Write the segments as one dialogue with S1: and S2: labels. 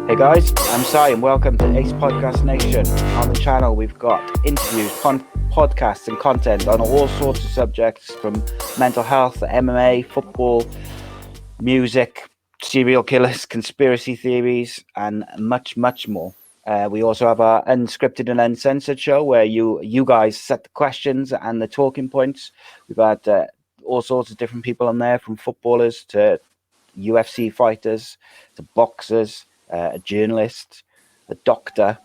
S1: Hey guys, I'm Sai and welcome to Ace Podcast Nation. On the channel we've got interviews, podcasts and content on all sorts of subjects from mental health, MMA, football, music, serial killers, conspiracy theories and much more. We also have our unscripted and uncensored show where you guys set the questions and the talking points. We've had all sorts of different people on there, from footballers to UFC fighters to boxers, a journalist, a doctor.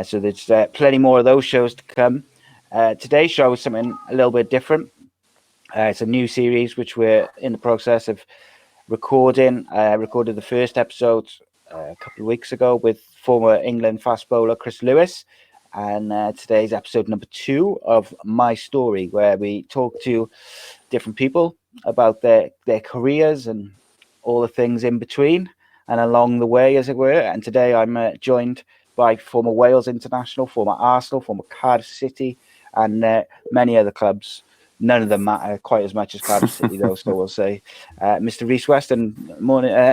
S1: So there's plenty more of those shows to come. Today's show is something a little bit different. It's a new series which we're in the process of recording. Recorded the first episode a couple of weeks ago with former England fast bowler Chris Lewis. And today's episode number 2 of My Story, where we talk to different people about their careers and all the things in between and along the way, as it were. And today I'm joined by former Wales international, former Arsenal, former Cardiff City, and many other clubs. None of them matter quite as much as Cardiff City, though, so we'll say. Mr. Rhys Weston,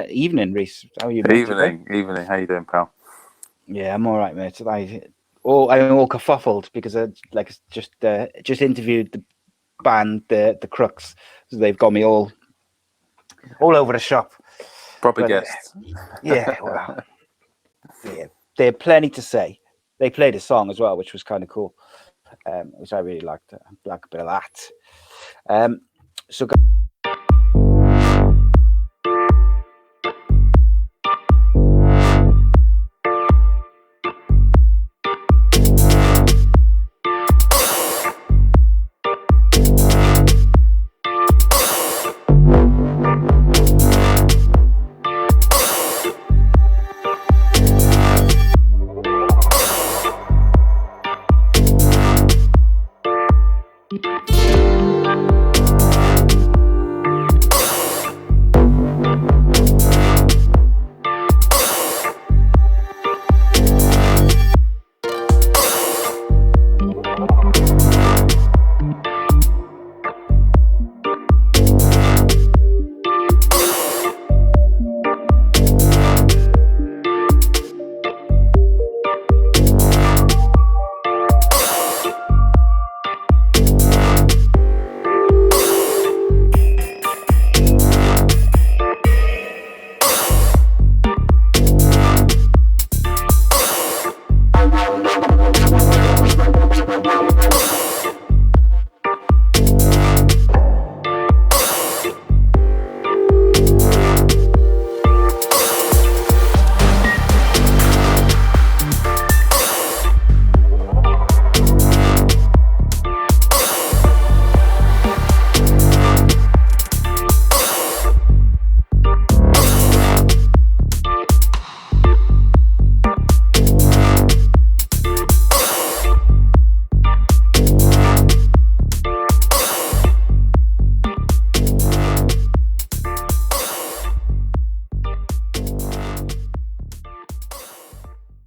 S1: evening, Rhys. How are you, mate?
S2: Evening. How you doing, pal?
S1: Yeah, I'm all right, mate. I'm all kerfuffled because I just interviewed the band, the Crooks. So they've got me all over the shop.
S2: Proper guests.
S1: Yeah, well, yeah, they had plenty to say. They played a song as well, which was kind of cool, which I really liked. Like a bit of that. So.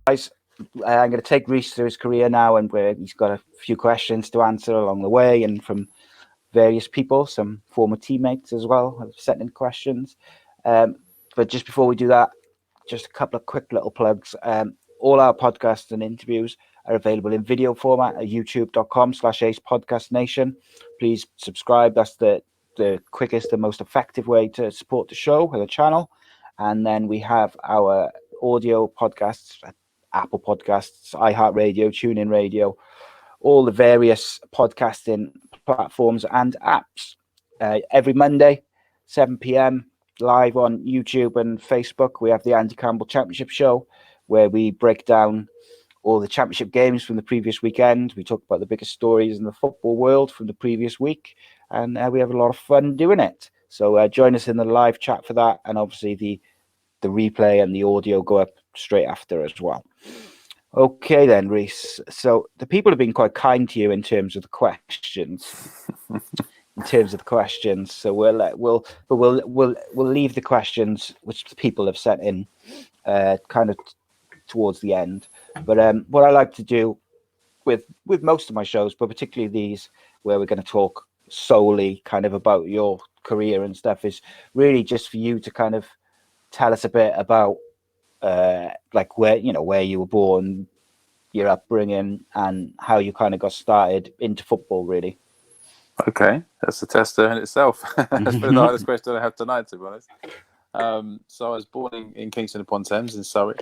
S1: Guys, I'm going to take Rhys through his career now, and where he's got a few questions to answer along the way, and from various people, some former teammates as well, have sent in questions. But just before we do that, just a couple of quick little plugs. All our podcasts and interviews are available in video format at youtube.com/Ace Podcast Nation. Please subscribe. That's the quickest and most effective way to support the show and the channel. And then we have our audio podcasts at Apple Podcasts, iHeartRadio, TuneIn Radio, all the various podcasting platforms and apps. Every Monday, 7 p.m, live on YouTube and Facebook, we have the Andy Campbell Championship Show, where we break down all the championship games from the previous weekend. We talk about the biggest stories in the football world from the previous week, and we have a lot of fun doing it. So join us in the live chat for that, and obviously the replay and the audio go up straight after as well. Okay then, Rhys. So the people have been quite kind to you in terms of the questions. So we'll leave the questions which the people have sent in kind of towards the end. But what I like to do with most of my shows, but particularly these where we're going to talk solely kind of about your career and stuff, is really just for you to kind of tell us a bit about like where you were born, your upbringing, and how you kind of got started into football, really.
S2: Okay, that's a tester in itself. That's probably the hardest question I have tonight, to be honest. So I was born in Kingston upon Thames in Surrey.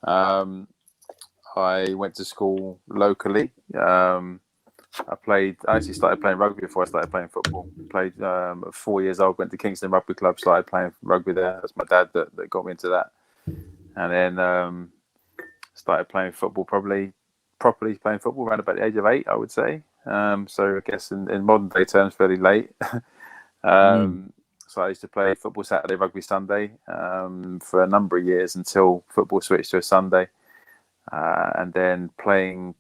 S2: I went to school locally. I actually started playing rugby before I started playing football. Played at 4 years old, went to Kingston Rugby Club, started playing rugby there. That's my dad that got me into that. And then started playing football, properly playing football around about the age of 8, I would say. So I guess in modern day terms, fairly late. So I used to play football Saturday, rugby Sunday for a number of years until football switched to a Sunday. And then playing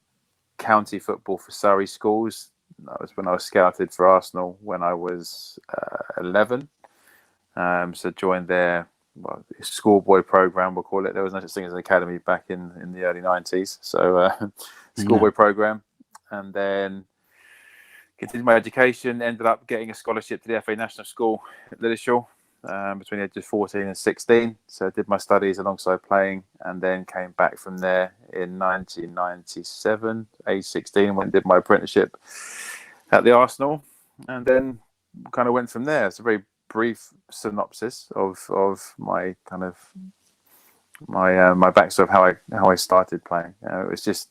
S2: county football for Surrey schools. That was when I was scouted for Arsenal when I was 11. So joined their schoolboy program, we'll call it. There was no such thing as an academy back in the early 90s. So schoolboy program. And then continued my education, ended up getting a scholarship to the FA National School at Lilleshall between the ages of 14 and 16. So I did my studies alongside playing, and then came back from there in 1997, age 16, went and did my apprenticeship at the Arsenal, and then kind of went from there. It's a very brief synopsis of my kind of my backstory of how I started playing. It was just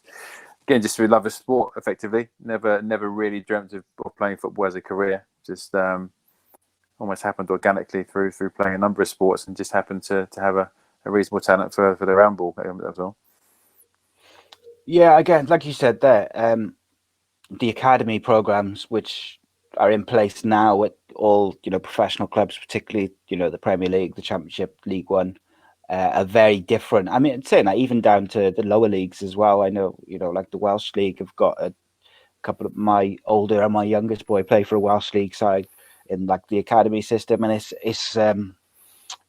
S2: through love of sport, effectively. Never really dreamt of playing football as a career. Just almost happened organically through playing a number of sports, and just happened to have a reasonable talent for the round ball. That was all.
S1: Yeah, again, like you said there, the academy programs which are in place now at all, professional clubs, particularly, the Premier League, the Championship, League One, are very different. I mean, saying that even down to the lower leagues as well. I know, like the Welsh League have got a couple of my older and my youngest boy play for a Welsh League side in like the academy system, and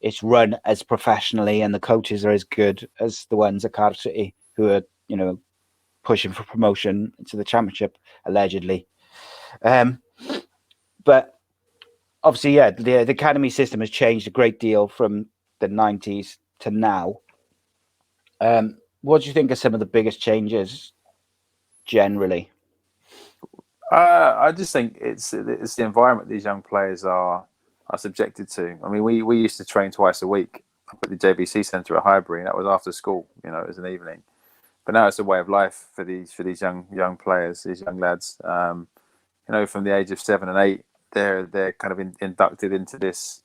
S1: it's run as professionally, and the coaches are as good as the ones at Cardiff City who are, pushing for promotion to the Championship, allegedly. But obviously, yeah, the academy system has changed a great deal from the 90s to now. What do you think are some of the biggest changes generally?
S2: I just think it's the environment these young players are subjected to. I mean, we used to train twice a week up at the JBC Centre at Highbury, and that was after school. It was an evening. But now it's a way of life for these young players, these young lads. From the age of 7 and 8, they're kind of inducted into this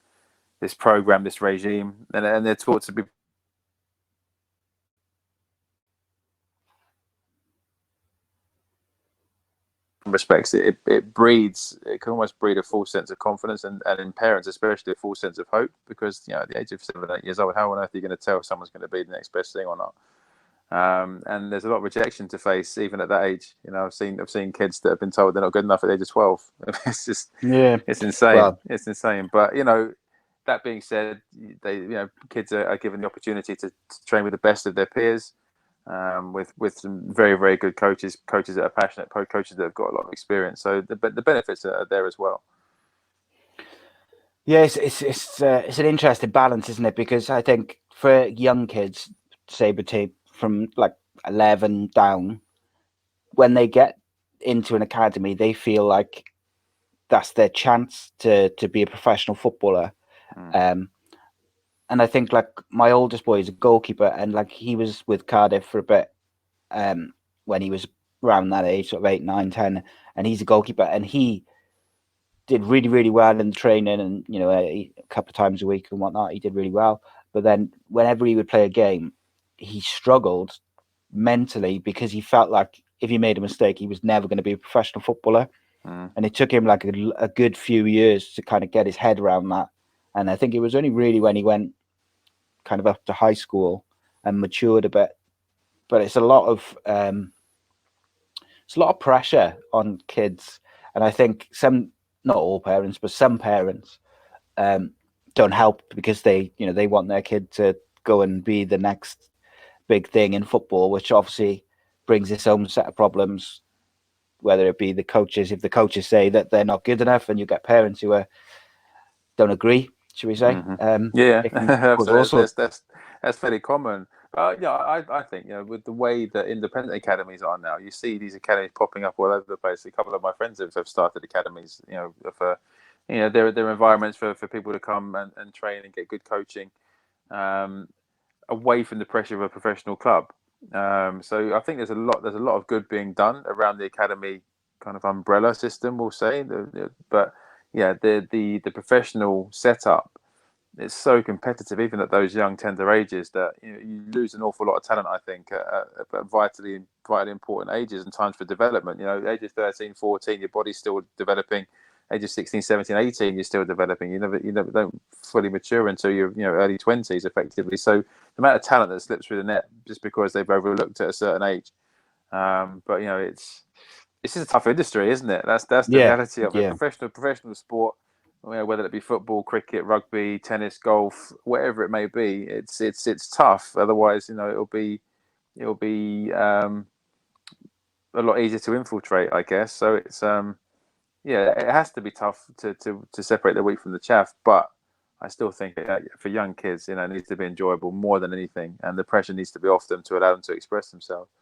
S2: program, this regime, and they're taught to be. Respects it can almost breed a false sense of confidence, and in parents especially a false sense of hope, because at the age of 7, 8 years old, how on earth are you going to tell if someone's going to be the next best thing or not? And there's a lot of rejection to face even at that age. I've seen kids that have been told they're not good enough at the age of 12. It's just it's insane. Well, it's insane. But that being said, kids are given the opportunity to train with the best of their peers. With some very, very good coaches that are passionate, coaches that have got a lot of experience. So the benefits are there as well.
S1: Yeah, it's an interesting balance, isn't it? Because I think for young kids, say from like 11 down, when they get into an academy, they feel like that's their chance to be a professional footballer. And I think like my oldest boy is a goalkeeper, and like he was with Cardiff for a bit when he was around that age, sort of 8, 9, 10, and he's a goalkeeper, and he did really, really well in the training, and a couple of times a week and whatnot, he did really well. But then whenever he would play a game, he struggled mentally because he felt like if he made a mistake, he was never going to be a professional footballer. And it took him like a good few years to kind of get his head around that. And I think it was only really when he went kind of up to high school and matured a bit. But it's a lot of pressure on kids, and I think not all parents, but some parents don't help because they want their kid to go and be the next big thing in football, which obviously brings its own set of problems. Whether it be the coaches, if the coaches say that they're not good enough, and you get parents who don't agree, should we say?
S2: Yeah, that's That's fairly common. I think with the way that independent academies are now, you see these academies popping up all over the place. A couple of my friends have started academies, for their environments for people to come and train and get good coaching, away from the pressure of a professional club. So I think there's a lot of good being done around the academy kind of umbrella system, we'll say. But yeah, the professional setup, it's so competitive, even at those young tender ages, that you lose an awful lot of talent, I think, at vitally important ages and times for development. Ages 13, 14, your body's still developing. Ages 16, 17, 18, you're still developing. You never don't fully mature until you're early 20s, effectively. So the amount of talent that slips through the net just because they've overlooked at a certain age. But it's just a tough industry, isn't it? That's the reality of it. Professional sport, whether it be football, cricket, rugby, tennis, golf, whatever it may be, it's tough. Otherwise, it'll be a lot easier to infiltrate, I guess. So it's it has to be tough to separate the wheat from the chaff. But I still think for young kids, it needs to be enjoyable more than anything, and the pressure needs to be off them to allow them to express themselves.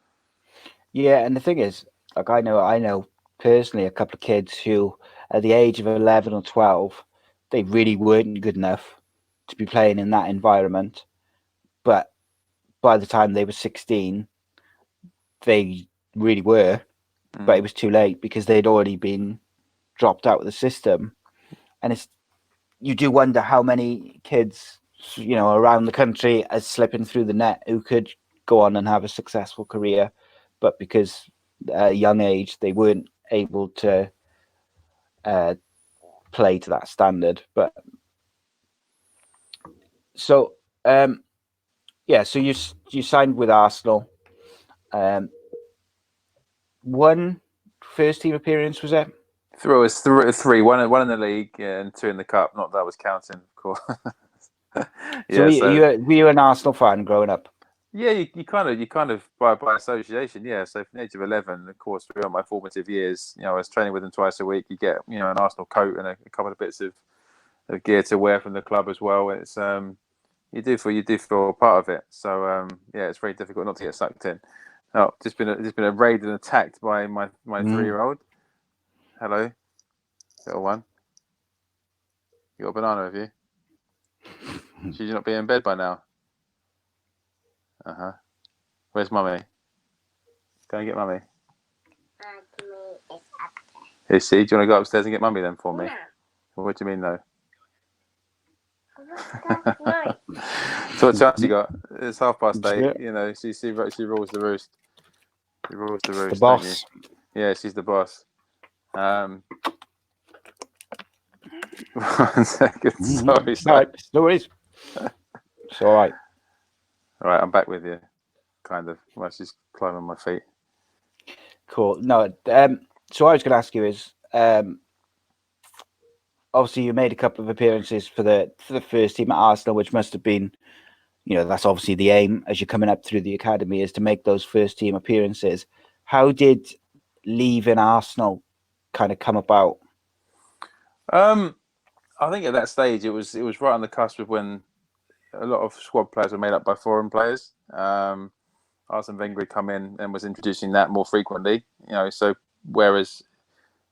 S1: Yeah, and the thing is, like I know personally a couple of kids who, at the age of 11 or 12, they really weren't good enough to be playing in that environment. But by the time they were 16, they really were. But it was too late because they'd already been dropped out of the system. And you do wonder how many kids, around the country are slipping through the net who could go on and have a successful career, but because at a young age they weren't able to play to that standard. But so so you signed with Arsenal. One first team appearance, was it?
S2: Three, one in the league, and two in the cup. Not that I was counting, of course.
S1: Were you an Arsenal fan growing up?
S2: Yeah, you kind of by association, yeah. So from the age of 11, of course, throughout my formative years, I was training with them twice a week. You get an Arsenal coat and a couple of bits of gear to wear from the club as well. It's you do feel part of it. So it's very difficult not to get sucked in. Oh, just been raided and attacked by my 3-year-old. Hello, little one. You got a banana, have you? Should you not be in bed by now? Where's mummy? Go and get mummy.
S3: Mummy is up
S2: there. Is she? Do you want to go upstairs and get mummy then for me?
S3: No.
S2: What do you mean, though?
S3: Right.
S2: So what chance you got? It's 8:30. She rules the roost. She rules the roost.
S1: The boss.
S2: Yeah, she's the boss. 1 second. Sorry.
S1: No worries. It's all right.
S2: All right, I'm back with you. Kind of. Well, she's climbing my feet.
S1: Cool. No. So I was going to ask you is, obviously you made a couple of appearances for the first team at Arsenal, which must have been, that's obviously the aim as you're coming up through the academy, is to make those first team appearances. How did leaving Arsenal kind of come about?
S2: I think at that stage it was right on the cusp of when a lot of squad players were made up by foreign players. Arsene Wenger had come in and was introducing that more frequently. So whereas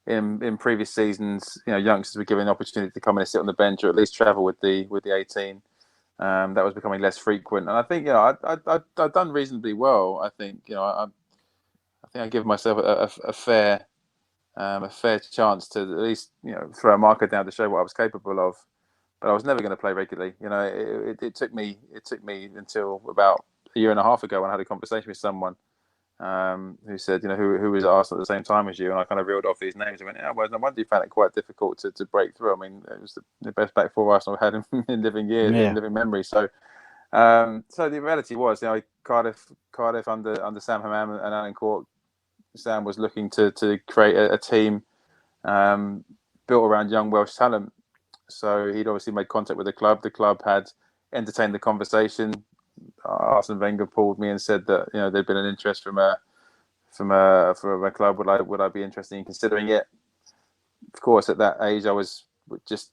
S2: in previous seasons, youngsters were given an opportunity to come in and sit on the bench or at least travel with the 18. That was becoming less frequent, and I think I've done reasonably well. I think I think I give myself a fair chance to at least throw a marker down to show what I was capable of. But I was never going to play regularly. It took me until about a year and a half ago when I had a conversation with someone who said, who was at Arsenal at the same time as you, and I kind of reeled off these names and went, well, no wonder you found it quite difficult to break through. I mean, it was the best back four Arsenal had in living years, in living memory. So, so the reality was, Cardiff under Sam Hammam and Alan Cork, Sam was looking to create a team built around young Welsh talent. So he'd obviously made contact with the club. The club had entertained the conversation. Arsene Wenger called me and said that there'd been an interest from a club. Would I be interested in considering it? Of course, at that age, I was just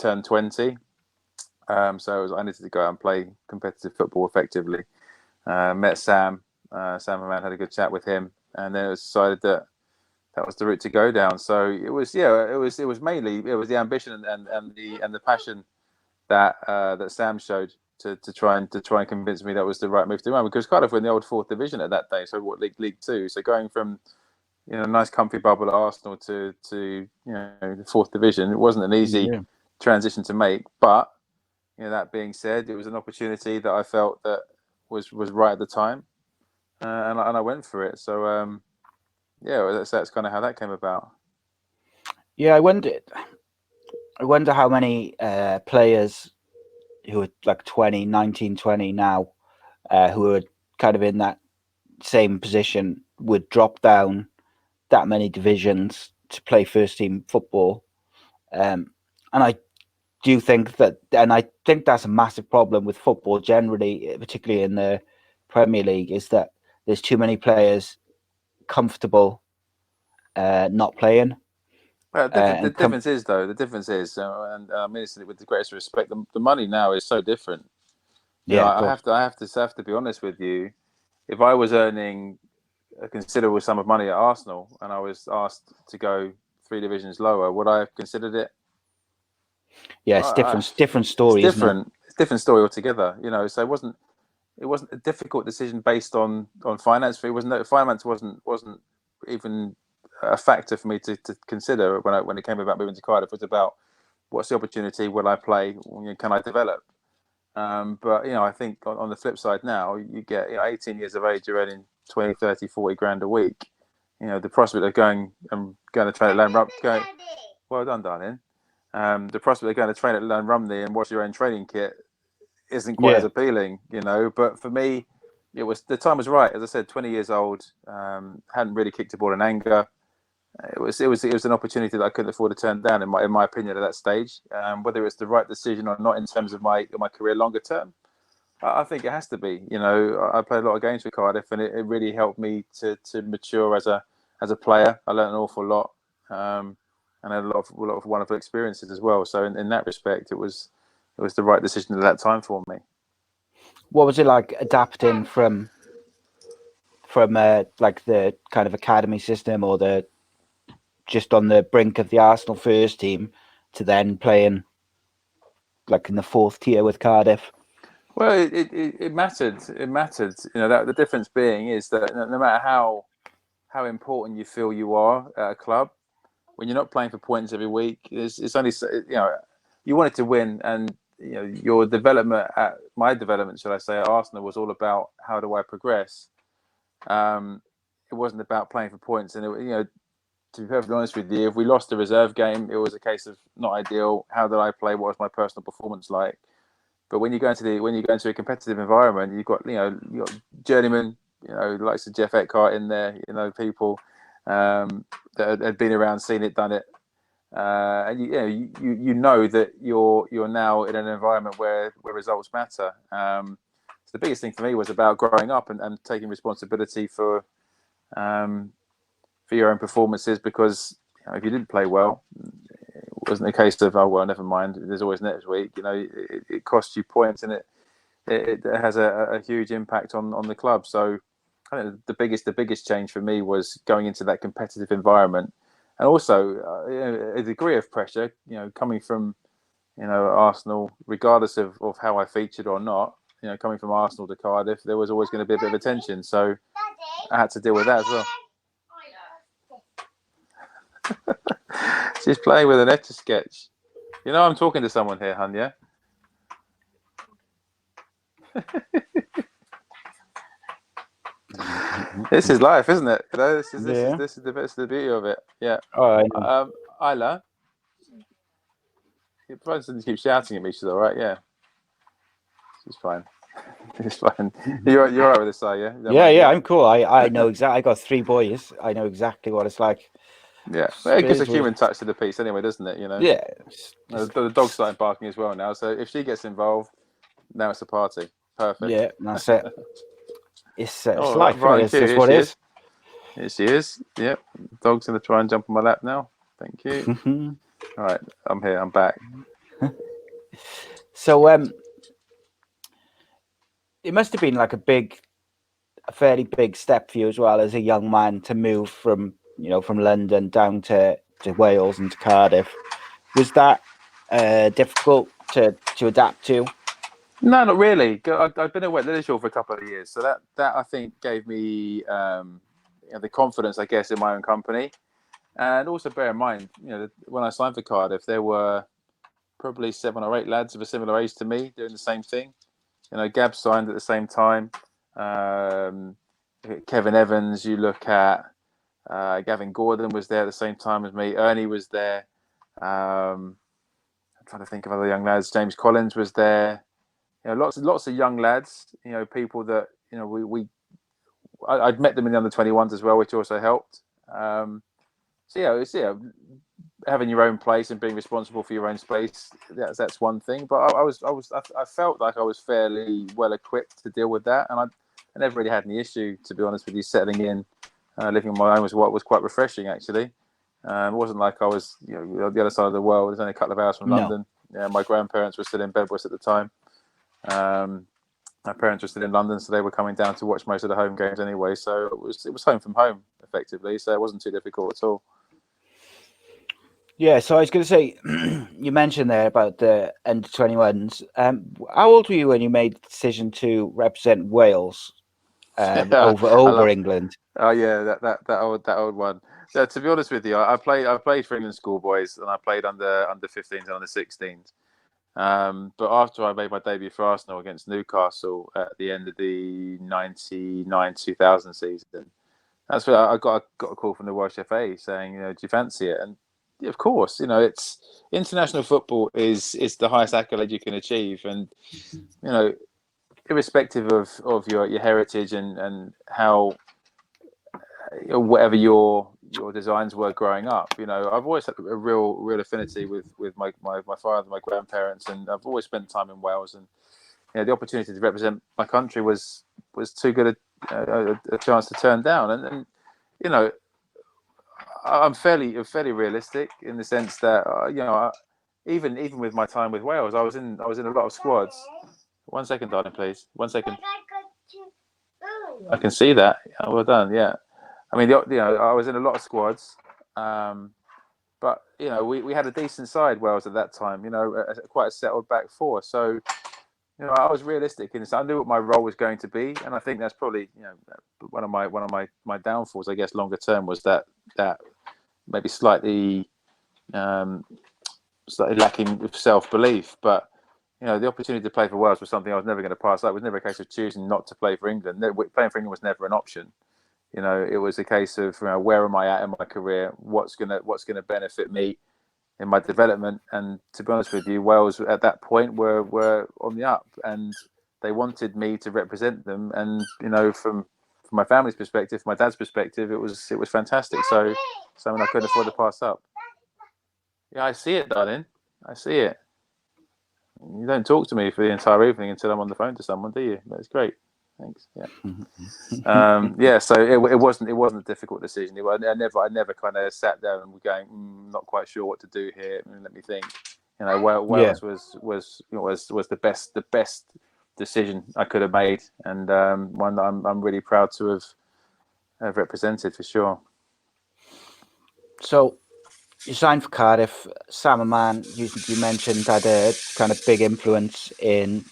S2: turned 20. So I needed to go out and play competitive football effectively. Met Sam. Sam and man had a good chat with him, and then it was decided that was the route to go down. So it was mainly the ambition and the passion that Sam showed to try and convince me that was the right move to do. Because Cardiff were in the old fourth division at that day, so what, League Two. So going from nice comfy bubble at Arsenal to the fourth division, it wasn't an easy transition to make. But that being said, it was an opportunity that I felt that was right at the time, and I went for it. So that's kind of how that came about.
S1: Yeah, I wonder how many players who are like 19, 20 now, who are kind of in that same position, would drop down that many divisions to play first team football. And I do think that, and I think that's a massive problem with football generally, particularly in the Premier League, is that there's too many players comfortable not playing.
S2: The difference is, and I mean this with the greatest respect, the money now is so different. I have to be honest with you. If I was earning a considerable sum of money at Arsenal and I was asked to go 3 divisions lower, would I have considered it?
S1: Yeah, it's different story.
S2: It's different. It's a different story altogether. So it wasn't a difficult decision based on finance. Finance wasn't even a factor for me to consider when it came about moving to Cardiff. It was about what's the opportunity, will I play, can I develop? But I think on the flip side now, you get 18 years of age, you're earning 20, 30, 40 grand a week. The prospect of going to train at Lane Rumney. Well done, darling. The prospect of going to train at Lane Rumney and watch your own training kit isn't quite as appealing, But for me, the time was right. As I said, 20 years old, hadn't really kicked a ball in anger. It was an opportunity that I couldn't afford to turn down, in my opinion, at that stage. Whether it's the right decision or not in terms of my career longer term, I think it has to be. I played a lot of games for Cardiff, and it really helped me to mature as a player. I learned an awful lot, and had a lot of wonderful experiences as well. So in that respect, it was the right decision at that time for me.
S1: What was it like adapting from like the kind of academy system, or the just on the brink of the Arsenal first team, to then playing like in the fourth tier with Cardiff?
S2: Well, it mattered. It mattered. That the difference being is that no matter how important you feel you are at a club, when you're not playing for points every week, it's only you wanted to win, and your development my development, shall I say, at Arsenal was all about how do I progress. It wasn't about playing for points, and to be perfectly honest with you, if we lost the reserve game, it was a case of not ideal. How did I play? What was my personal performance like? But when you go into a competitive environment, you've got journeymen, the likes of Jeff Eckhart in there, people that had been around, seen it, done it, and you know that you're now in an environment where results matter. So the biggest thing for me was about growing up and taking responsibility for your own performances, because if you didn't play well, it wasn't a case of, oh well, never mind, there's always next week. It costs you points, and it has a huge impact on the club. So I think the biggest change for me was going into that competitive environment, and also a degree of pressure, coming from Arsenal, regardless of how I featured or not. Coming from Arsenal to Cardiff, there was always going to be a bit of a tension, so I had to deal with that as well. She's playing with an Etch-a-Sketch. I'm talking to someone here, hun, yeah? This is life, isn't it? This is the beauty of it. Yeah.
S1: Oh,
S2: Isla, your brother doesn't keep shouting at me. She's all right. Yeah. She's fine. It's fine. You're all right with this, are you?
S1: Yeah, I'm cool. I know exactly. I got 3 boys. I know exactly what it's like.
S2: Yeah, well, it gives a human touch to the piece anyway, doesn't it?
S1: Yeah.
S2: The dog's starting barking as well now, so if she gets involved, now it's a party. Perfect.
S1: Yeah, that's it. It's
S2: life,
S1: right? It's just what it is.
S2: Here she is. Yep. Dog's going to try and jump on my lap now. Thank you. All right, I'm here. I'm back.
S1: So it must have been like a fairly big step for you as well as a young man to move from from London down to Wales and to Cardiff. Was that difficult to adapt to?
S2: No, not really. I've been a wet lily for a couple of years, so that I think gave me the confidence, I guess, in my own company. And also bear in mind, when I signed for Cardiff, there were probably 7 or 8 lads of a similar age to me doing the same thing. Gab signed at the same time. Kevin Evans, you look at Gavin Gordon was there at the same time as me. Ernie was there. I'm trying to think of other young lads. James Collins was there. Lots of young lads. People that I'd met them in the under-21s as well, which also helped. So having your own place and being responsible for your own space, that's one thing. But I felt like I was fairly well equipped to deal with that, and I never really had any issue, to be honest with you. Settling in, living on my own was quite refreshing, actually. It wasn't like I was on the other side of the world. There's only a couple of hours from London. My grandparents were still in Bedworth at the time. My parents were still in London, so they were coming down to watch most of the home games anyway. So it was home from home, effectively. So it wasn't too difficult at all.
S1: Yeah, so I was going to say, you mentioned there about the under-21s. How old were you when you made the decision to represent Wales over England?
S2: Oh yeah, that old one. Yeah, to be honest with you, I played for England schoolboys, and I played under 15s and under 16s. But after I made my debut for Arsenal against Newcastle at the end of the 99-2000 season, that's where I got a call from the Welsh FA saying, do you fancy it? And yeah, of course, it's international football is the highest accolade you can achieve, and irrespective of your heritage and how whatever your designs were growing up, I've always had a real affinity with my father, my grandparents, and I've always spent time in Wales, and the opportunity to represent my country was too good a chance to turn down, and I'm fairly realistic in the sense that even with my time with Wales, I was in a lot of squads. 1 second, darling, please. 1 second. I can see that. Well done. Yeah. I mean, I was in a lot of squads, but we had a decent side Wales at that time. Quite a settled back four. So I was realistic in this. I knew what my role was going to be, and I think that's probably one of my downfalls. I guess longer term was that maybe slightly lacking of self-belief, but. The opportunity to play for Wales was something I was never going to pass up. It was never a case of choosing not to play for England. Playing for England was never an option. It was a case of where am I at in my career? What's gonna benefit me in my development? And to be honest with you, Wales at that point were on the up, and they wanted me to represent them. And from my family's perspective, my dad's perspective, it was fantastic. So something I couldn't afford to pass up. Yeah, I see it, darling. I see it. You don't talk to me for the entire evening until I'm on the phone to someone, do you? That's great. Thanks. Yeah. So it wasn't a difficult decision. I never kind of sat there and was going, not quite sure what to do here. Let me think. Wales was the best decision I could have made, and one that I'm really proud to have represented for sure.
S1: So you signed for Cardiff. Sam and Man, you mentioned, had a kind of big influence in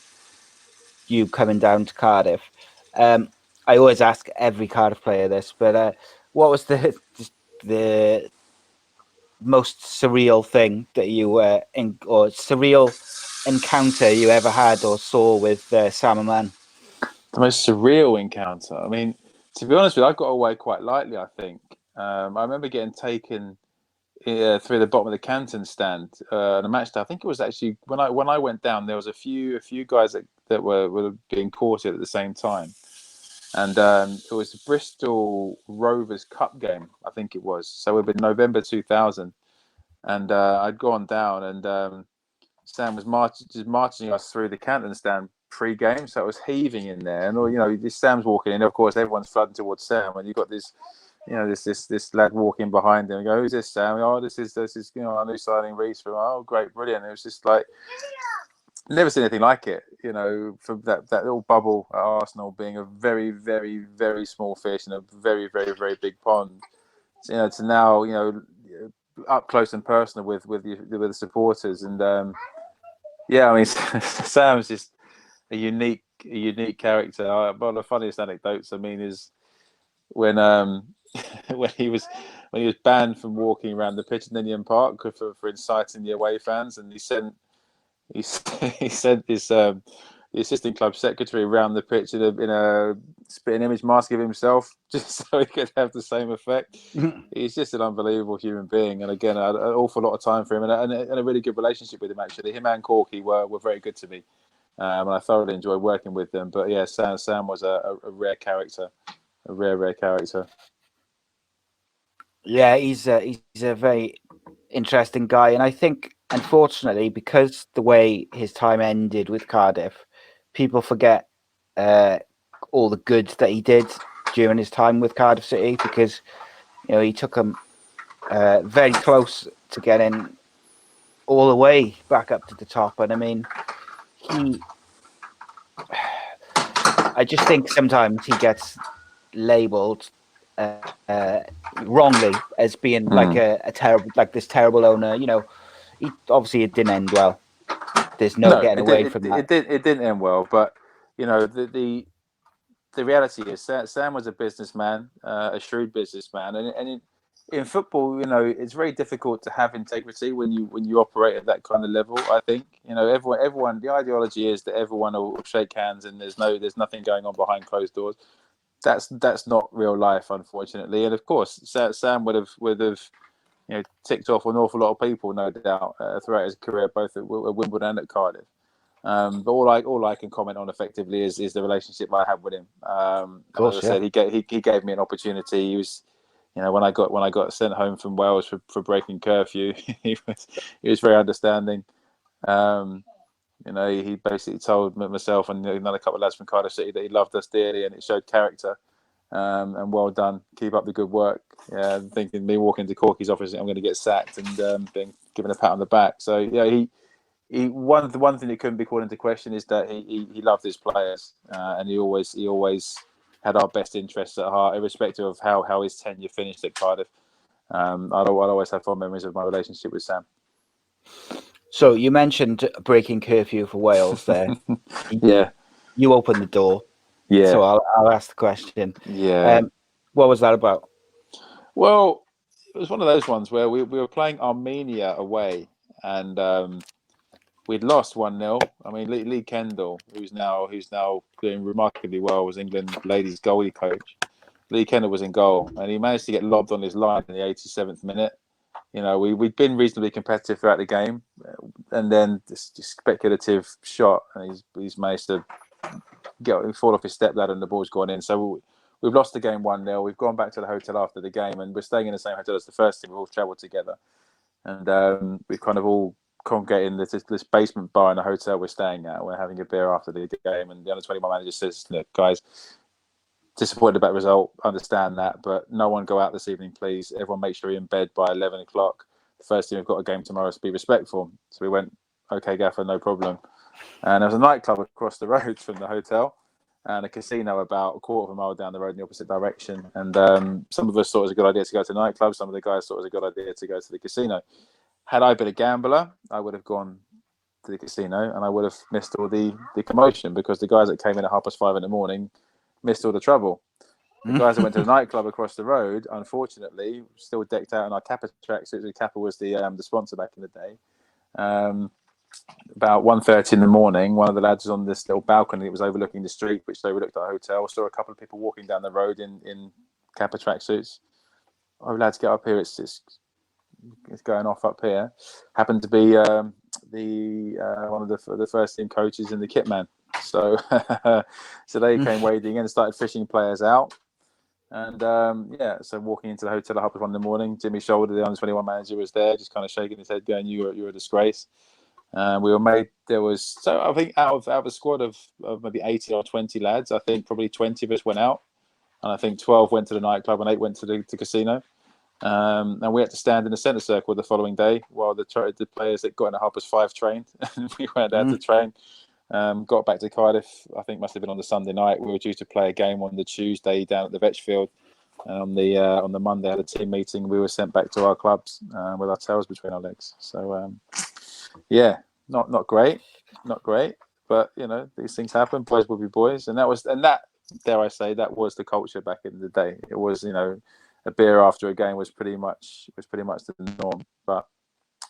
S1: you coming down to Cardiff. I always ask every Cardiff player this, but what was the most surreal thing that you or surreal encounter you ever had or saw with Sam and Man?
S2: The most surreal encounter. I mean, to be honest with you, I got away quite lightly, I think. I remember getting taken through the bottom of the Canton stand on a match day. I think it was actually when I went down, there was a few guys that were being courted at the same time, and it was the Bristol Rovers Cup game, I think it was. So it would be November 2000, and I'd gone down, and Sam was marching us through the Canton stand pre-game, so it was heaving in there, and this Sam's walking in. Of course, everyone's flooding towards Sam, and you've got this. This lad walking behind him and go, who's this, Sam? Oh, this is our new signing, Rhys. From, oh, great, brilliant. It was just like, never seen anything like it. You know, from that little bubble at Arsenal being a very, very, very small fish in a very, very, very big pond. You know, to now, you know, up close and personal with the supporters, and yeah, I mean, Sam's just a unique character. One of the funniest anecdotes, I mean, is when when he was banned from walking around the pitch in Ninian Park for inciting the away fans, and he sent this the assistant club secretary around the pitch in a spitting image mask of himself, just so he could have the same effect. He's just an unbelievable human being, and again, I had an awful lot of time for him, and a really good relationship with him. Actually, him and Corky were very good to me, and I thoroughly enjoyed working with them. But yeah, Sam was a rare character, a rare character.
S1: Yeah, he's a very interesting guy, and I think, unfortunately, because the way his time ended with Cardiff, people forget all the good that he did during his time with Cardiff City, because he took them very close to getting all the way back up to the top. And I mean, I just think sometimes he gets labelled wrongly as being like a terrible, like this terrible owner. Obviously it didn't end well. There's no getting away from that.
S2: It didn't end well, but the reality is Sam was a businessman, a shrewd businessman, and in football, it's very difficult to have integrity when you operate at that kind of level. I think everyone. The ideology is that everyone will shake hands and there's nothing going on behind closed doors. That's not real life, unfortunately. And of course, Sam would have ticked off an awful lot of people, no doubt, throughout his career, both at Wimbledon and at Cardiff. But all I can comment on effectively is the relationship I have with him. Of course, as I said, he gave me an opportunity. He was, when I got sent home from Wales for breaking curfew, he was very understanding. He basically told myself and another couple of lads from Cardiff City that he loved us dearly, and it showed character. And well done. Keep up the good work. Yeah, thinking me walking into Corky's office, I'm going to get sacked and being given a pat on the back. So yeah, the one thing that couldn't be called into question is that he loved his players, and he always had our best interests at heart, irrespective of how his tenure finished at Cardiff. I'd always have fond memories of my relationship with Sam.
S1: So you mentioned breaking curfew for Wales there.
S2: Yeah.
S1: You opened the door.
S2: Yeah.
S1: So I'll ask the question.
S2: Yeah.
S1: What was that about?
S2: Well, it was one of those ones where we were playing Armenia away, and we'd lost 1-0. I mean, Lee Kendall, who's now doing remarkably well, was England ladies goalie coach. Lee Kendall was in goal, and he managed to get lobbed on his line in the 87th minute. We'd been reasonably competitive throughout the game, and then this speculative shot, and he's managed to fall off his stepladder, and the ball's gone in. So we've lost the game 1-0. We've gone back to the hotel after the game, and we're staying in the same hotel as the first team. We've all travelled together, and we've kind of all congregated in this basement bar in the hotel we're staying at. We're having a beer after the game, and the under-21 manager says, "Look, guys, disappointed about the result. Understand that, but no one go out this evening, please. Everyone make sure you're in bed by 11 o'clock. The first team have got a game tomorrow, so be respectful." So we went, "Okay, Gaffer, no problem." And there was a nightclub across the road from the hotel, and a casino about a quarter of a mile down the road in the opposite direction. And some of us thought it was a good idea to go to the nightclub. Some of the guys thought it was a good idea to go to the casino. Had I been a gambler, I would have gone to the casino, and I would have missed all the commotion, because the guys that came in at 5:30 in the morning missed all the trouble. The guys that went to the nightclub across the road, unfortunately, still decked out in our Kappa tracksuits. Kappa was the sponsor back in the day. About 1:30 in the morning, one of the lads was on this little balcony that was overlooking the street, which overlooked our hotel. Saw a couple of people walking down the road in Kappa tracksuits. "Oh, lads, get up here! It's going off up here." Happened to be one of the first team coaches and the kit man. So they came wading in and started fishing players out. And so walking into the hotel at 1:30 in the morning, Jimmy Shoulder, the under-21 manager, was there, just kind of shaking his head, going, "You're a disgrace." We were made. There was, so I think out of a squad of maybe 80 or 20 lads, I think probably 20 of us went out, and I think 12 went to the nightclub and 8 went to the casino. And we had to stand in the centre circle the following day while the players that got in at 5:30 trained. We weren't allowed to train. Got back to Cardiff, I think must have been on the Sunday night. We were due to play a game on the Tuesday down at the Vetch Field. And on the Monday, I had a team meeting. We were sent back to our clubs with our tails between our legs. So, not great. But, these things happen. Boys will be boys. And that, dare I say, that was the culture back in the day. It was, a beer after a game was pretty much the norm. But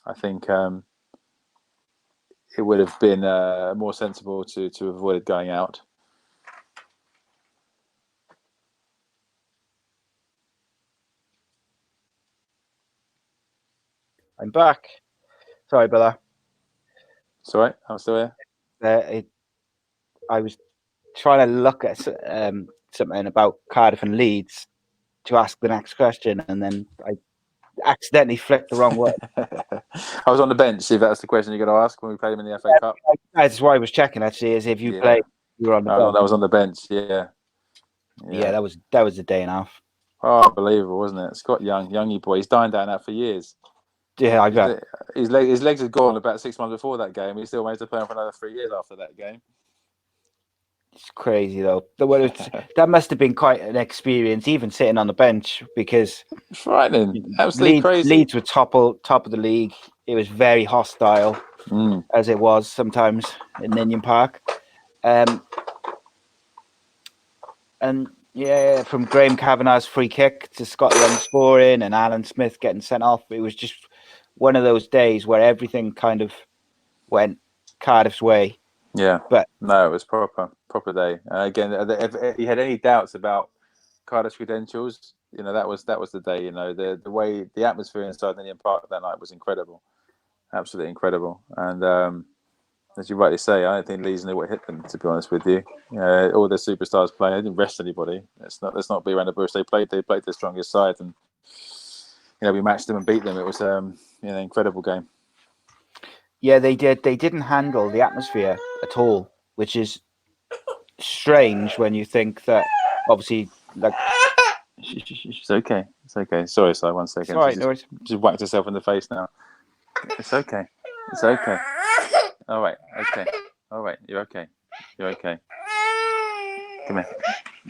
S2: I think it would have been more sensible to avoid going out.
S1: I'm back. Sorry about that.
S2: It's all right. I'm still here.
S1: I was trying to look at something about Cardiff and Leeds to ask the next question, and then I accidentally flicked the wrong way.
S2: I was on the bench. If that's the question you're going to ask when we played them in the FA Cup.
S1: That's why I was checking. Actually, as if you played, you were on the bench.
S2: No, that was on the bench. Yeah,
S1: that was a day and a half.
S2: Oh, unbelievable, wasn't it? Scott Youngie boy. He's dying down that for years.
S1: Yeah, I bet.
S2: His legs had gone about 6 months before that game. He still managed to play on for another 3 years after that game.
S1: It's crazy though. That must have been quite an experience, even sitting on the bench, because
S2: frightening, absolutely crazy.
S1: Leeds were top of the league. It was very hostile, as it was sometimes in Ninian Park. And yeah, from Graham Kavanagh's free kick to Scott Young scoring and Alan Smith getting sent off, it was just one of those days where everything kind of went Cardiff's way.
S2: Yeah,
S1: but
S2: no, it was proper day. Again, if you had any doubts about Cardiff's credentials, that was the day. The way the atmosphere inside Ninian Park that night was incredible, absolutely incredible. And as you rightly say, I don't think Leeds knew what hit them. To be honest with you, all their superstars playing. They didn't rest anybody. Let's not be around the bush. They played their strongest side, and we matched them and beat them. It was an incredible game.
S1: Yeah, they did. They didn't handle the atmosphere at all, which is strange when you think that obviously, like,
S2: it's okay. It's okay. Sorry, 1 second.
S1: Sorry,
S2: just whacked herself in the face now. It's okay. It's okay. All right. Okay. All right. You're okay. You're okay. Come here.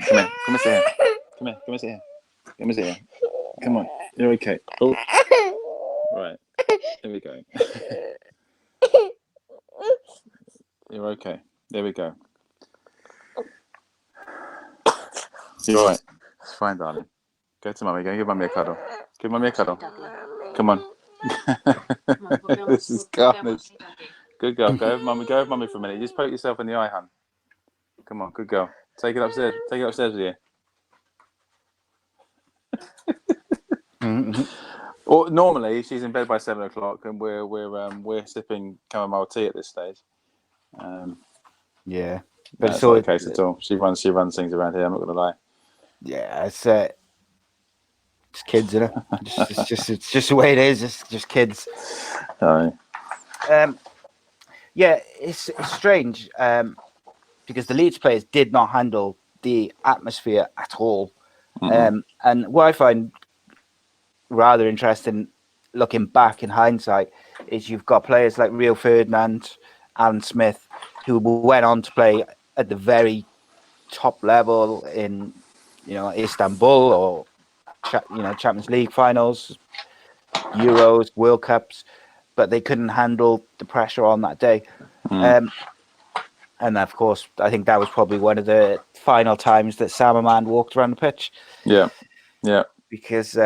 S2: Come here. Come and sit here. Come here. Come and sit here. Come and sit here. Come on. You're okay. Oh. Right. Here we go. You're okay. There we go. You're all right. It's fine, darling. Go to mummy. Go give mummy a cuddle. Give mummy a cuddle. Come on. This is carnage. Good girl. Go with mummy for a minute. Just poke yourself in the eye, hon. Come on, good girl. Take it upstairs. Take it upstairs with you. Or normally she's in bed by 7 o'clock, and we're sipping chamomile tea at this stage.
S1: Yeah,
S2: but it's not the case at all. She runs things around here. I'm not going to lie.
S1: Yeah, it's kids, isn't it? It's just the way it is. It's just kids.
S2: Sorry.
S1: Yeah, it's strange because the Leeds players did not handle the atmosphere at all. And what I find rather interesting, looking back in hindsight, is you've got players like Rio Ferdinand, Alan Smith, who went on to play at the very top level in, Istanbul or Champions League finals, Euros, World Cups, but they couldn't handle the pressure on that day. And of course, I think that was probably one of the final times that Salman walked around the pitch.
S2: Yeah.
S1: Because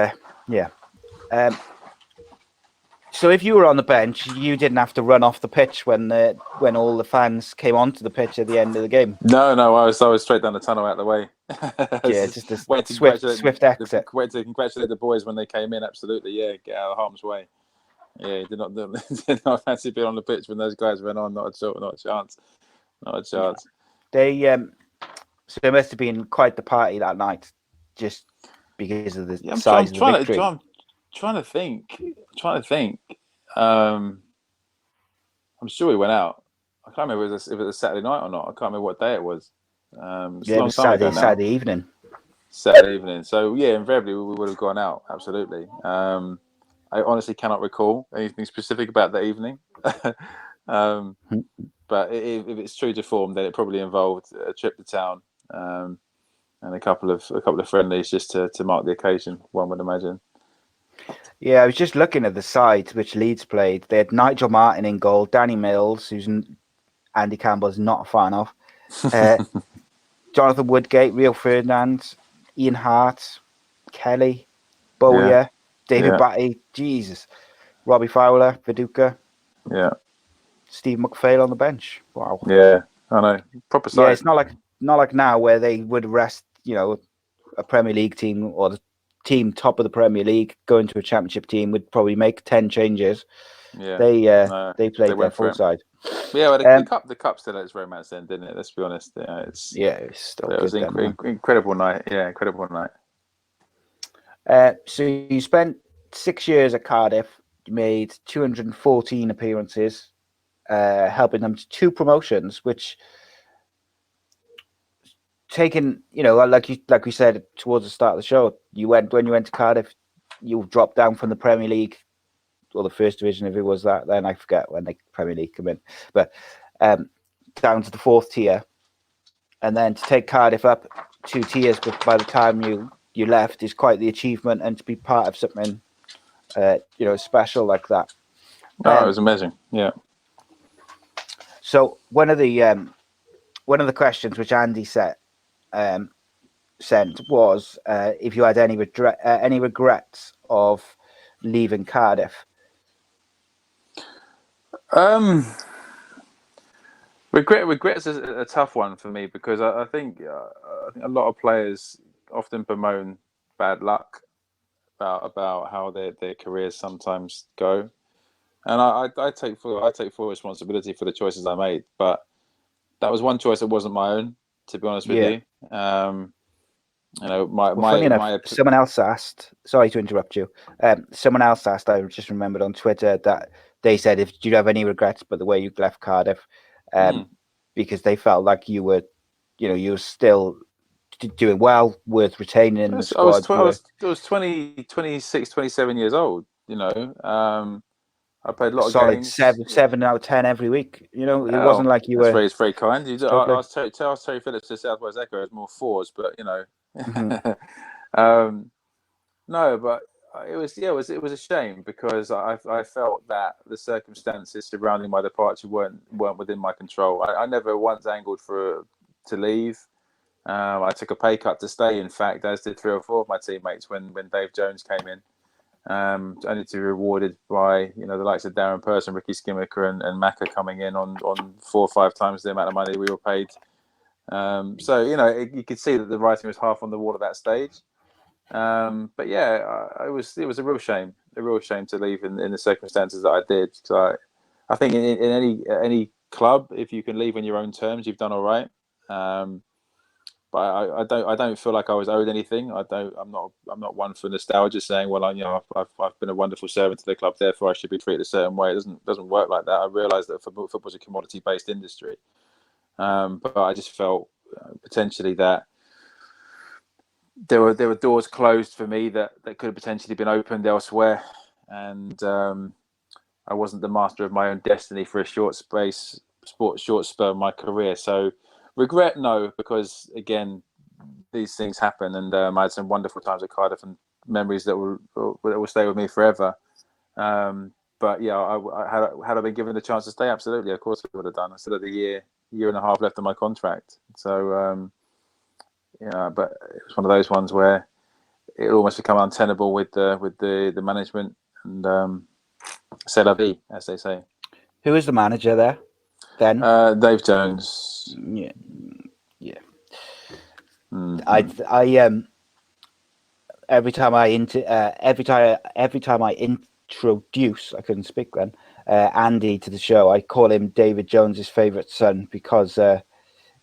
S1: so if you were on the bench, you didn't have to run off the pitch when all the fans came onto the pitch at the end of the game.
S2: No, I was straight down the tunnel out of the way.
S1: Yeah, just a swift exit.
S2: Wait to congratulate the boys when they came in. Absolutely, yeah, get out of harm's way. Yeah, did not fancy being on the pitch when those guys went on. Not a chance. Yeah.
S1: They so there must have been quite the party that night, just because of the size of the victory.
S2: I'm trying to think. I'm sure we went out. I can't remember if it was a Saturday night or not. I can't remember what day it was.
S1: It was Saturday evening.
S2: Saturday evening. So yeah, invariably we would have gone out. Absolutely. I honestly cannot recall anything specific about that evening. But if it's true to form, then it probably involved a trip to town and a couple of friendlies just to mark the occasion. One would imagine.
S1: Yeah, I was just looking at the side which Leeds played. They had Nigel Martin in goal, Danny Mills, who's Andy Campbell's not a fan of, Jonathan Woodgate, Rio Ferdinand, Ian Hart, Kelly, Bowyer, David
S2: Yeah.
S1: Batty, Jesus, Robbie Fowler, Viduka,
S2: Yeah.
S1: Steve McPhail on the bench. Wow.
S2: Yeah. I know. Proper
S1: Yeah,
S2: side.
S1: it's not like now where they would rest, a Premier League team or the team top of the Premier League going to a Championship team would probably make 10 changes.
S2: Yeah.
S1: They played their full side.
S2: Yeah, well, the cup still had its romance then, didn't it? Let's be honest.
S1: It's still
S2: it
S1: good
S2: was
S1: then.
S2: Incredible night. Yeah, incredible night.
S1: So you spent 6 years at Cardiff. You made 214 appearances, helping them to 2 promotions, which taken, like we said towards the start of the show, when you went to Cardiff, you dropped down from the Premier League or the First Division, if it was that. Then I forget when the Premier League come in, but down to the 4th tier, and then to take Cardiff up 2 tiers, but by the time you left is quite the achievement, and to be part of something special like that.
S2: It was amazing. Yeah.
S1: So one of the questions which Andy sent was if you had any regrets of leaving Cardiff.
S2: Regrets is a tough one for me because I think a lot of players often bemoan bad luck about how their careers sometimes go, and I take full responsibility for the choices I made. But that was one choice that wasn't my own, to be honest with you.
S1: Funny enough, someone else asked. Sorry to interrupt you. Someone else asked. I just remembered on Twitter that they said, "If do you have any regrets about the way you left Cardiff?" Because they felt like you were still doing well, worth retaining in the squad.
S2: I was 26, 27 years old. I played a lot of
S1: solid
S2: games.
S1: 7 out of 10 every week. It wasn't like you were.
S2: It's very kind. I was Terry Phillips to Southwest Echo as more 4s, but no, but it was a shame because I felt that the circumstances surrounding my departure weren't within my control. I never once angled to leave. I took a pay cut to stay. In fact, as did 3 or 4 of my teammates when Dave Jones came in. Only to be rewarded by the likes of Darren Person, Ricky Skimmaker, and Macca coming in on 4 or 5 times the amount of money we were paid. So you could see that the writing was half on the wall at that stage. But yeah, it was a real shame to leave in the circumstances that I did. So I think in any club, if you can leave on your own terms, you've done all right. But I don't feel like I was owed anything. I'm not one for nostalgia, saying, well, I've been a wonderful servant to the club, therefore I should be treated a certain way. It doesn't work like that. I realise that football's a commodity-based industry, but I just felt potentially that there were doors closed for me that could have potentially been opened elsewhere, and I wasn't the master of my own destiny for a short spur of my career. So regret, no, because again, these things happen, and I had some wonderful times at Cardiff and memories that will stay with me forever. But yeah, had I been given the chance to stay, absolutely, of course I would have done. I still had a year and a half left on my contract, so but it was one of those ones where it almost became untenable with the management, and c'est la vie, as they say.
S1: Who was the manager there then?
S2: Dave Jones.
S1: Yeah.
S2: Mm-hmm.
S1: I every time I introduce, I couldn't speak then, Andy to the show, I call him David Jones's favourite son because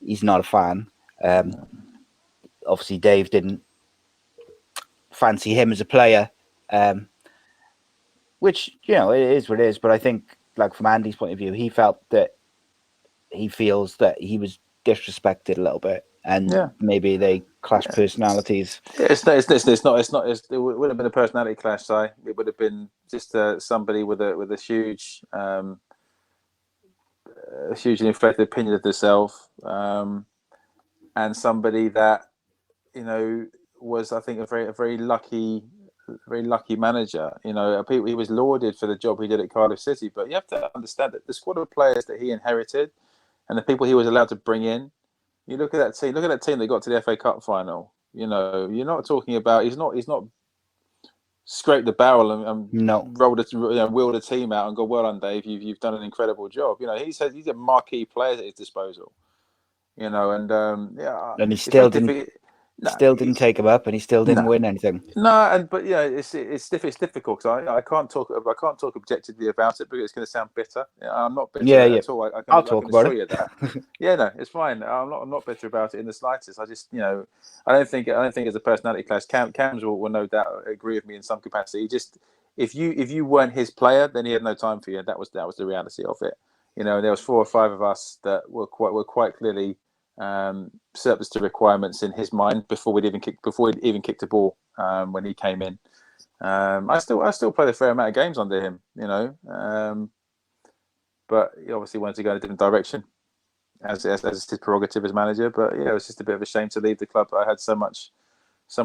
S1: he's not a fan. Obviously, Dave didn't fancy him as a player, which it is what it is. But I think, like from Andy's point of view, he feels that he was disrespected a little bit and
S2: Yeah.
S1: maybe they clash personalities.
S2: Yeah, it would have been a personality clash. It would have been just somebody with a hugely inflated opinion of themselves, and somebody that was, I think, a very lucky manager. He was lauded for the job he did at Cardiff City, but you have to understand that the squad of players that he inherited and the people he was allowed to bring in. You look at that team. Look at that team that got to the FA Cup final. You're not talking about. He's not scraped the barrel and
S1: No.
S2: wheeled a team out and go, well done, Dave. You've done an incredible job. He's a marquee player at his disposal. And
S1: And he
S2: it's
S1: still
S2: very
S1: didn't
S2: difficult. No,
S1: still didn't take him up, and he still didn't
S2: no.
S1: win anything.
S2: No, but it's difficult because I can't talk objectively about it because it's going to sound bitter. I'm not bitter at all.
S1: I'll talk
S2: can
S1: about
S2: assure
S1: it.
S2: you that. Yeah, no, it's fine. I'm not bitter about it in the slightest. I just I don't think it's a personality clash. Cams will no doubt agree with me in some capacity. Just if you weren't his player, then he had no time for you. That was the reality of it. There was 4 or 5 of us that were quite clearly surplus to requirements in his mind before he'd even kicked a ball when he came in. I still played a fair amount of games under him, but he obviously wanted to go in a different direction as his prerogative as manager. But yeah, it was just a bit of a shame to leave the club that I had so much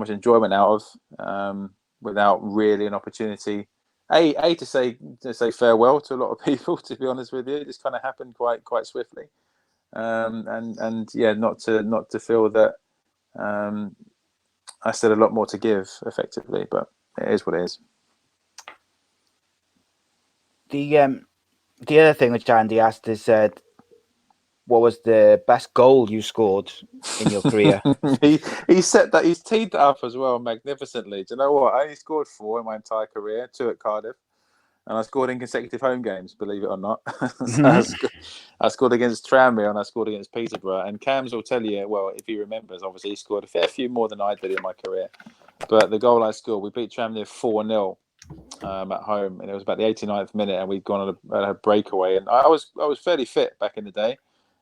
S2: enjoyment out of without really an opportunity. To say farewell to a lot of people. To be honest with you, it just kind of happened quite swiftly. And yeah, not to feel that I still had a lot more to give, effectively, but it is what it is.
S1: The other thing which Andy asked is, what was the best goal you scored in your career?
S2: He's teed that up as well magnificently. Do you know what? I only scored 4 in my entire career, 2 at Cardiff. And I scored in consecutive home games, believe it or not. I scored against Tranmere and I scored against Peterborough. And Cams will tell you, well, if he remembers, obviously he scored a fair few more than I did in my career. But the goal I scored, we beat Tranmere 4-0 at home, and it was about the 89th minute, and we'd gone on a breakaway. And I was fairly fit back in the day,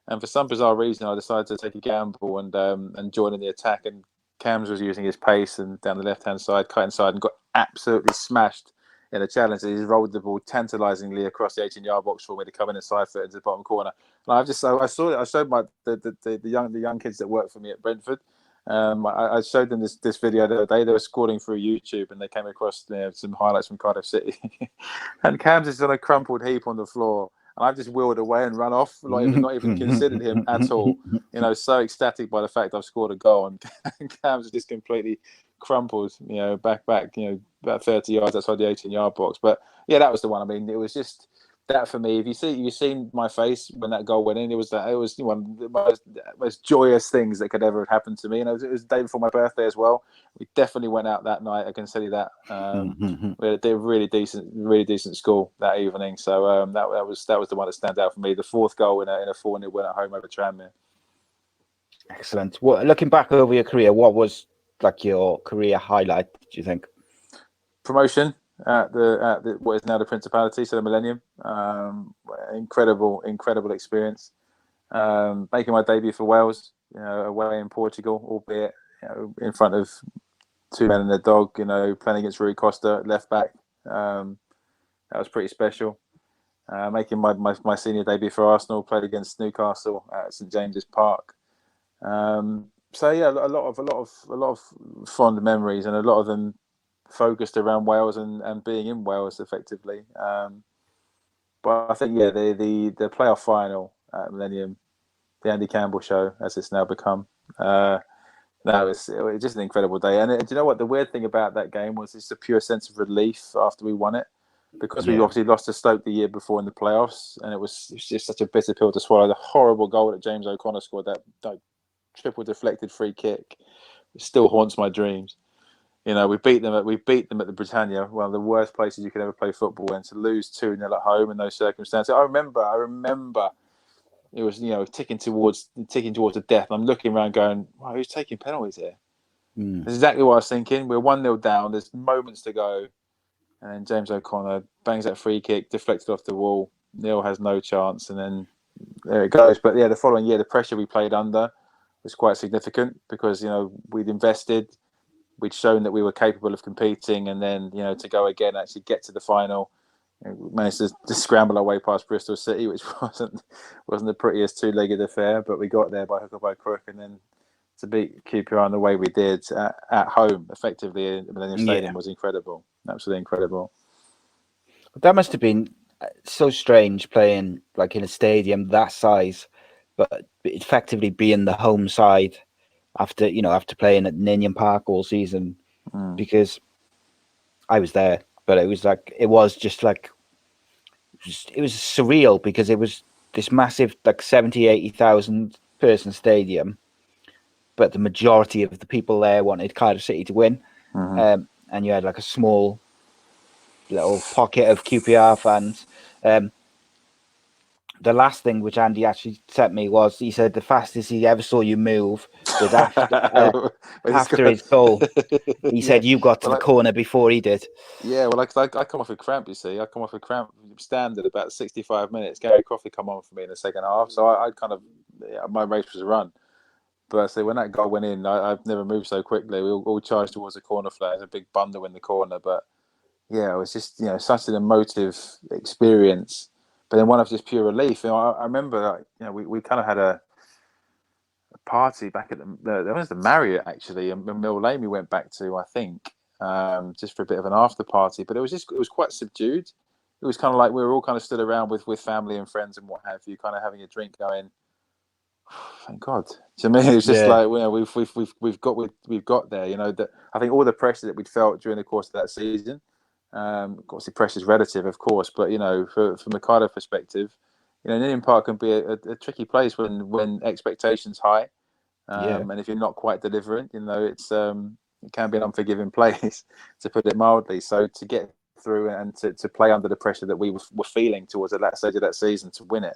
S2: and for some bizarre reason, I decided to take a gamble and join in the attack. And Cams was using his pace and down the left-hand side, cut inside, and got absolutely smashed in a challenge. He's rolled the ball tantalisingly across the 18-yard box for me to come in and side foot into the bottom corner. And I saw it. I showed the young kids that work for me at Brentford. I showed them this video the other day. They were scrolling through YouTube and they came across some highlights from Cardiff City. And Cam's is on a crumpled heap on the floor. And I've just wheeled away and run off, not even considered him at all. So ecstatic by the fact I've scored a goal, and Cam's just completely crumpled, back, about 30 yards outside the 18-yard box. But yeah, that was the one. I mean, it was just that for me. If you've seen my face when that goal went in, it was one of the most joyous things that could ever have happened to me. And it was the day before my birthday as well. We definitely went out that night. I can tell you that. We had a really decent score that evening. So that was the one that stands out for me. The 4th goal in a 4-0 win at home over Tranmere.
S1: Excellent. Well, looking back over your career, what was like your career highlight, do you think?
S2: Promotion at the what is now the Principality, so the Millennium. Incredible experience. Making my debut for Wales, away in Portugal, albeit in front of 2 men and a dog. Playing against Rui Costa, left back. That was pretty special. Making my senior debut for Arsenal, played against Newcastle at St James's Park. So yeah, a lot of fond memories, and a lot of them focused around Wales and being in Wales effectively. But I think the playoff final at Millennium, the Andy Campbell show as it's now become, it was just an incredible day. And do you know what the weird thing about that game was? It's a pure sense of relief after we won it, because we obviously lost to Stoke the year before in the playoffs, and it was just such a bitter pill to swallow. The horrible goal that James O'Connor scored, that triple deflected free kick, it still haunts my dreams. We beat them at the Britannia, one of the worst places you could ever play football, and to lose 2-0 at home in those circumstances. I remember it was ticking towards the death. I'm looking around going, wow, who's taking penalties here? That's exactly what I was thinking. We're 1-0 down, there's moments to go, and then James O'Connor bangs that free kick, deflected off the wall. Neil has no chance, and then there it goes. But yeah, the following year, the pressure we played under was quite significant because we'd invested, we'd shown that we were capable of competing, and then to go again, actually get to the final. We managed to scramble our way past Bristol City, which wasn't the prettiest two-legged affair, but we got there by hook or by crook, and then to beat QPR in the way we did at home, effectively in the Millennium Stadium, was incredible, absolutely incredible.
S1: That must have been so strange playing like in a stadium that size, but effectively being the home side after playing at Ninian Park all season, because I was there, but it was surreal because it was this massive 70,000-80,000 person stadium, but the majority of the people there wanted Cardiff City to win, and you had like a small little pocket of QPR fans. The last thing which Andy actually sent me was, he said the fastest he ever saw you move was after his goal. He said you got to the corner before he did.
S2: Yeah, well, I come off a cramp, you see. I come off a cramp standard about 65 minutes. Gary Crofty come on for me in the second half. So I kind of, my race was a run. But I say when that goal went in, I've never moved so quickly. We all charged towards the corner flag. There's a big bundle in the corner. But yeah, it was just, such an emotive experience. But then one of just pure relief. I remember, we kind of had a party back at there was the Marriott actually, and Mill Lane we went back to, I think, just for a bit of an after party. But it was quite subdued. It was kind of like we were all kind of stood around with family and friends and what have you, kind of having a drink, going, thank God. To me, it was just like, we've got there. That I think all the pressure that we'd felt during the course of that season. Obviously, pressure is relative, of course, but from a Cardiff perspective, Ninian Park can be a tricky place when expectations high, and if you're not quite delivering, it can be an unforgiving place, to put it mildly. So to get through and to play under the pressure that we were feeling towards that stage of that season, to win it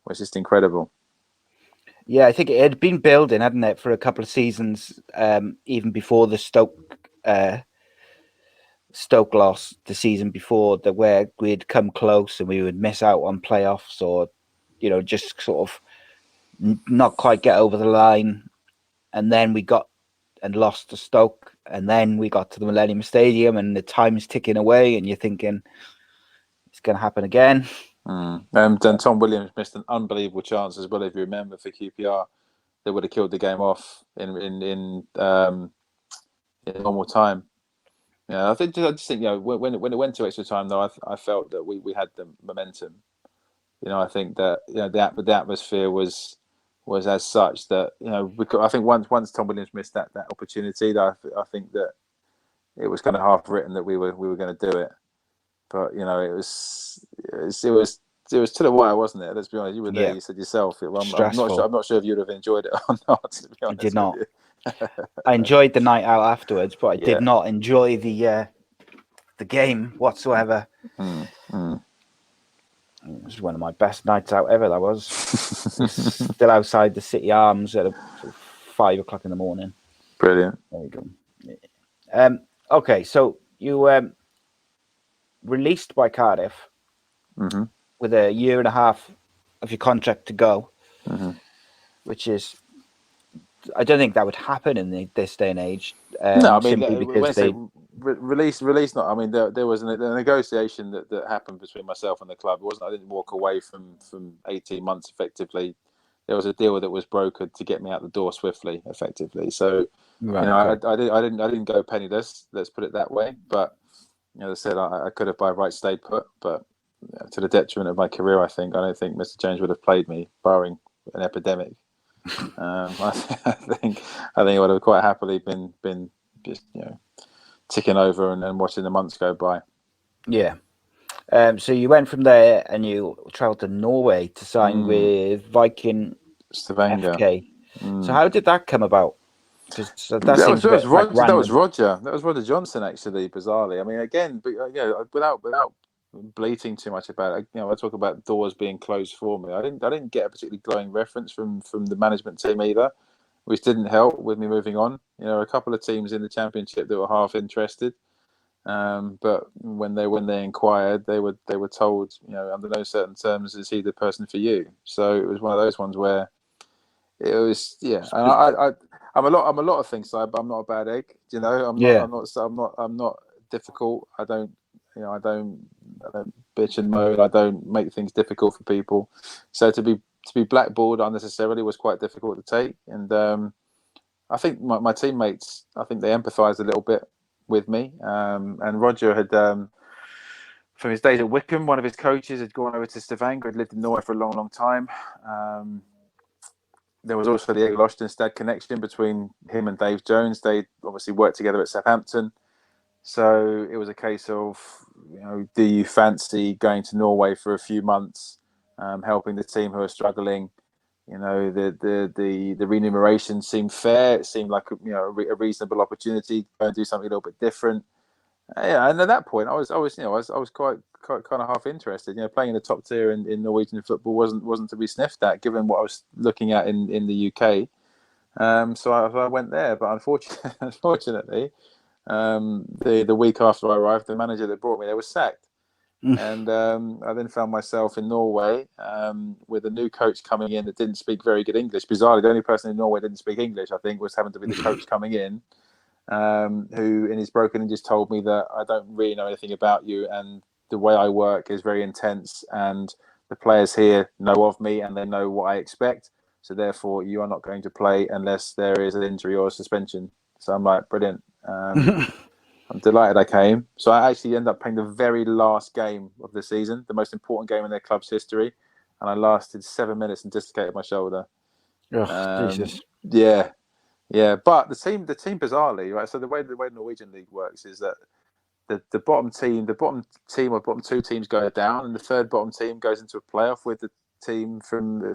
S2: was just incredible.
S1: Yeah, I think it had been building, hadn't it, for a couple of seasons, even before the Stoke loss the season before, that where we'd come close and we would miss out on playoffs, or just sort of not quite get over the line, and then we got and lost to Stoke, and then we got to the Millennium Stadium, and the time's ticking away, and you're thinking it's going to happen again.
S2: And Tom Williams missed an unbelievable chance as well, if you remember, for QPR. They would have killed the game off in normal time. I just think when it went to extra time, though, I felt that we had the momentum. I think that the atmosphere was as such that I think once Tom Williams missed that opportunity, that I think that it was kind of half written that we were going to do it. But it was to the wire, wasn't it? Let's be honest. You were there. You said yourself. I'm not sure if you'd have enjoyed it or not. To be honest,
S1: I did not. I enjoyed the night out afterwards, but I did not enjoy the game whatsoever. It was one of my best nights out ever. That was still outside the City Arms at 5 o'clock in the morning.
S2: Brilliant.
S1: There you go. Okay, so you released by Cardiff with a year and a half of your contract to go, which is, I don't think that would happen in this day and age.
S2: No, I mean,
S1: because
S2: release. Not. I mean, there was a negotiation that happened between myself and the club. It wasn't. I didn't walk away from 18 months. Effectively, there was a deal that was brokered to get me out the door swiftly. Effectively, so I didn't go penniless. Let's put it that way. But as I said, I could have by right stayed put, but to the detriment of my career, I don't think Mr. James would have played me, barring an epidemic. I think I would have quite happily been just ticking over and watching the months go by.
S1: Yeah. So you went from there and you travelled to Norway to sign with Viking
S2: Stavanger.
S1: FK. So how did that come about? Because
S2: that was Roger Johnson, actually, bizarrely. I mean, again, without bleating too much about it, I talk about doors being closed for me. I didn't get a particularly glowing reference from the management team either, which didn't help with me moving on. A couple of teams in the Championship that were half interested, but when they inquired, they were told, under no certain terms is he the person for you. So it was one of those ones where it was, yeah. And I'm a lot of things, but I'm not a bad egg. You know,
S1: Yeah.
S2: I'm not difficult. I don't bitch and moan. I don't make things difficult for people. So to be blackballed unnecessarily was quite difficult to take. And I think my teammates, I think they empathised a little bit with me. And Roger had, from his days at Wycombe, one of his coaches had gone over to Stavanger, had lived in Norway for a long, long time. There was also the Egil Ostenstad connection between him and Dave Jones. They obviously worked together at Southampton. So it was a case of, do you fancy going to Norway for a few months, helping the team who are struggling? The remuneration seemed fair. It seemed like a reasonable opportunity to go and do something a little bit different. Yeah, and at that point, I was quite kind of half interested. Playing in the top tier in Norwegian football wasn't to be sniffed at, given what I was looking at in the UK. So I went there, but unfortunately, the week after I arrived, the manager that brought me there was sacked. And I then found myself in Norway with a new coach coming in that didn't speak very good English. Bizarrely, the only person in Norway that didn't speak English, I think, was having to be the coach coming in, who in his broken English told me that I don't really know anything about you, and the way I work is very intense, and the players here know of me and they know what I expect. So therefore, you are not going to play unless there is an injury or a suspension. So I'm like, brilliant. I'm delighted I came. So I actually ended up playing the very last game of the season, the most important game in their club's history. And I lasted 7 minutes and dislocated my shoulder.
S1: Jesus.
S2: Yeah. But the team bizarrely, right? So the way the Norwegian league works is that the bottom team or bottom two teams go down, and the third bottom team goes into a playoff with the team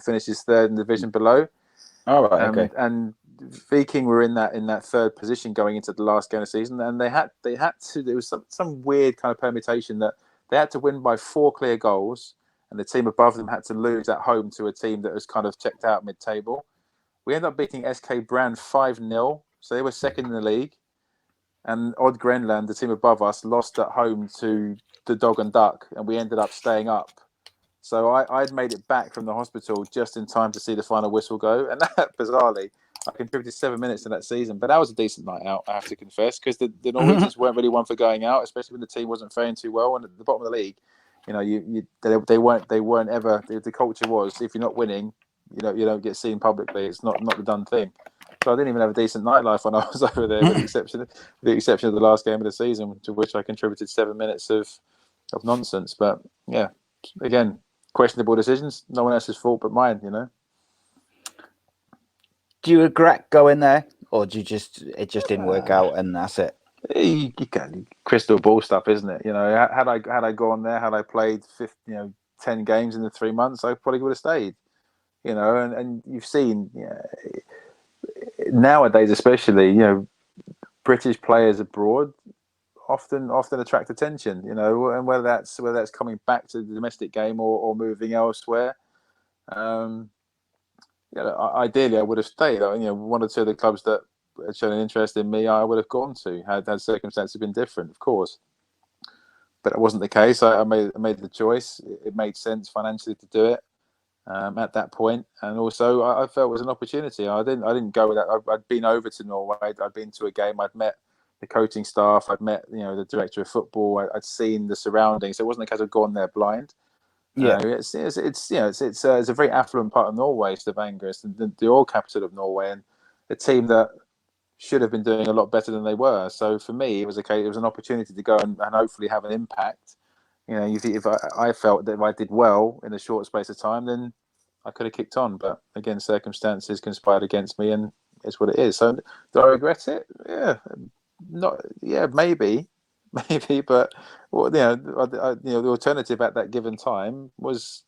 S2: finishes third in the division below.
S1: All right. Okay.
S2: And Viking were in that third position going into the last game of the season, and they had to. There was some weird kind of permutation that they had to win by 4 clear goals, and the team above them had to lose at home to a team that was kind of checked out mid-table. We ended up beating SK Brand 5-0, so they were second in the league. And Odd Grenland, the team above us, lost at home to the Dog and Duck, and we ended up staying up. So I'd made it back from the hospital just in time to see the final whistle go. And that, bizarrely, I contributed 7 minutes in that season. But that was a decent night out, I have to confess, because the Norwegians weren't really one for going out, especially when the team wasn't faring too well. And at the bottom of the league, they weren't ever. The culture was, if you're not winning, you don't get seen publicly. It's not the done thing. So I didn't even have a decent nightlife when I was over there, with the exception of the last game of the season, to which I contributed 7 minutes of nonsense. But yeah, again, questionable decisions. No one else's fault but mine.
S1: Do you regret going there, or do it just didn't work out and that's it?
S2: You can crystal ball stuff, isn't it? Had I gone there, had I played 10 games in the 3 months, I probably would have stayed. And you've seen nowadays, especially, British players abroad often attract attention, and whether that's coming back to the domestic game or moving elsewhere. Ideally, I would have stayed. One or two of the clubs that had shown an interest in me, I would have gone to, had circumstances been different, of course. But that wasn't the case. I made the choice. It made sense financially to do it at that point, and also I felt it was an opportunity. I didn't go with that. I'd been over to Norway. I'd been to a game. I'd met the coaching staff. I'd met the director of football. I'd seen the surroundings. So it wasn't a case of going there blind.
S1: Yeah,
S2: it's a very affluent part of Norway, Stavanger. It's the oil capital of Norway, and a team that should have been doing a lot better than they were. So for me, it was an opportunity to go and hopefully have an impact. If I felt that if I did well in a short space of time, then I could have kicked on. But again, circumstances conspired against me, and it's what it is. So do I regret it? Yeah, maybe. But the alternative at that given time was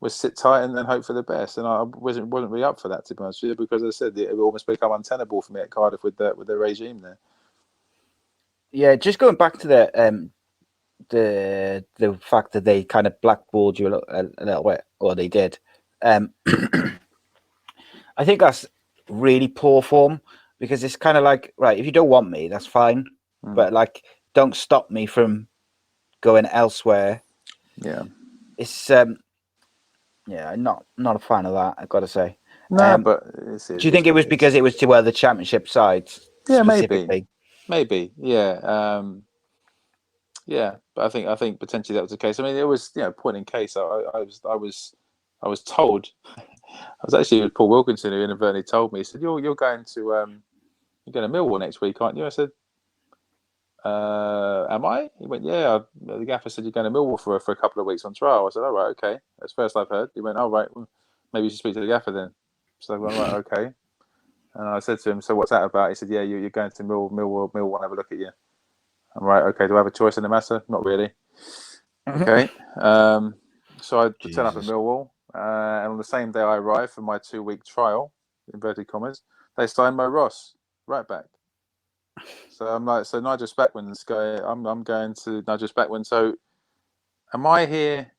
S2: sit tight and hope for the best. And I wasn't really up for that, to be honest with you, because as I said, it almost become untenable for me at Cardiff with the regime there.
S1: Yeah, just going back to the fact that they kind of blackballed you a little bit, or they did. I think that's really poor form, because it's kind of like, right, if you don't want me, that's fine, but like, don't stop me from going elsewhere.
S2: Yeah,
S1: it's not a fan of that, I've got to say.
S2: No, but
S1: do you think it was because it was to the championship sides specifically?
S2: Maybe, yeah. Yeah, but I think potentially that was the case. I mean, it was point in case. I was told. I was actually with Paul Wilkinson who inadvertently told me. He said, "You're going to you're going to Millwall next week, aren't you?" I said, "Am I?" He went, "Yeah." The gaffer said, "You're going to Millwall for a couple of weeks on trial." I said, "All right, okay." That's the first I've heard. He went, "All right, well, maybe you should speak to the gaffer then." So I went, "Right, okay." And I said to him, "So what's that about?" He said, "Yeah, you're going to Millwall want to have a look at you." I'm right. Okay. Do I have a choice in the matter? Not really. Okay. So I turn up at Millwall, and on the same day I arrive for my 2-week trial, inverted commas, they signed Mo Ross right back. So I'm like, so Nigel Spackman's going. I'm going to Nigel Spackman. So am I here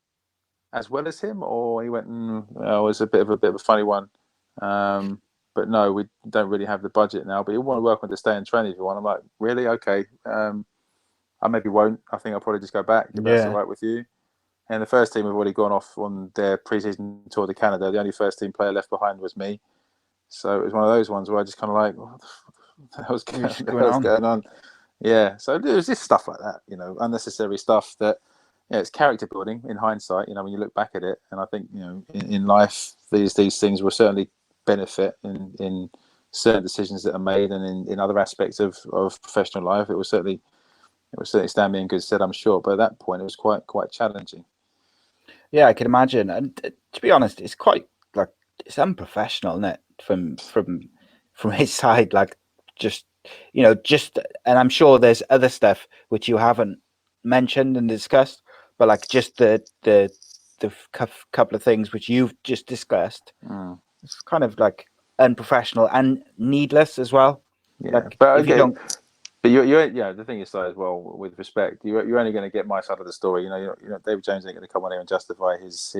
S2: as well as him, or he went? It was a bit of a funny one. But no, we don't really have the budget now. But you want to work on to stay and train if you want. I'm like, really? Okay. I maybe won't. I think I'll probably just go back if that's all right with you. And the first team have already gone off on their pre-season tour to Canada. The only first team player left behind was me. So it was one of those ones where I just kind of like, what the hell's going on? Yeah. So there was just stuff like that, unnecessary stuff that, it's character building in hindsight, when you look back at it. And I think, in life, these things will certainly benefit in certain decisions that are made, and in other aspects of professional life, it will certainly stand me in good stead, I'm sure. But at that point, it was quite challenging.
S1: Yeah, I can imagine. And to be honest, it's quite it's unprofessional, isn't it? From his side, and I'm sure there's other stuff which you haven't mentioned and discussed, but just the couple of things which you've just discussed, it's kind of unprofessional and needless as well.
S2: Yeah, but if you don't. But you're the thing is as well, with respect, you're only going to get my side of the story. David Jones ain't going to come on here and justify his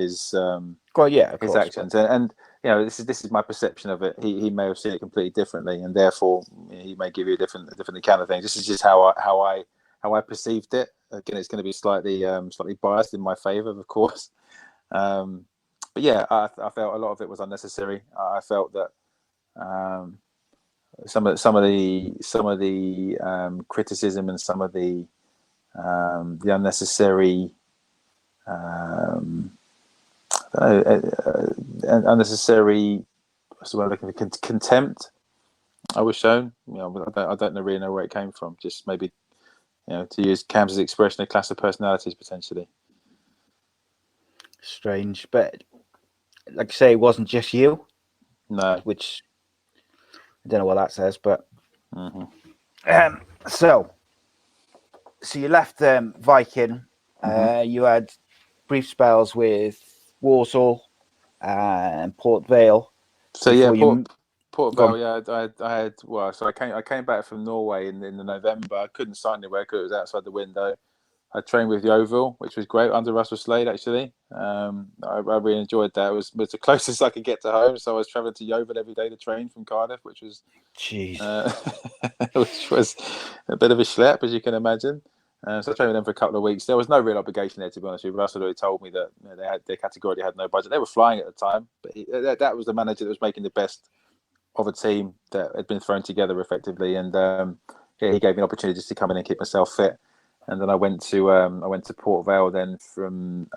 S2: actions, and this is my perception of it. He may have seen it completely differently, and therefore he may give you a different account of things. This is just how I perceived it. Again, it's going to be slightly biased in my favour, of course. But yeah, I felt a lot of it was unnecessary. I felt that. Some of the criticism and some of the unnecessary contempt I was shown. I don't really know where it came from. Just maybe to use Cam's expression, a clash of personalities potentially.
S1: Strange, but like I say, it wasn't just you.
S2: No,
S1: which. I don't know what that says, but so you left Viking. You had brief spells with Warsaw and Port Vale.
S2: So yeah, Port Vale. Yeah, I had. Well, so I came back from Norway in the November. I couldn't sign anywhere because it was outside the window. I trained with Yeovil, which was great under Russell Slade. Actually, I really enjoyed that. It was the closest I could get to home, so I was travelling to Yeovil every day to train from Cardiff, which was which was a bit of a schlep, as you can imagine. So I trained with them for a couple of weeks. There was no real obligation there, to be honest with you. Russell already told me that they categorically had no budget. They were flying at the time, but that was the manager that was making the best of a team that had been thrown together effectively. And he gave me an opportunity just to come in and keep myself fit. And then I went to Port Vale then from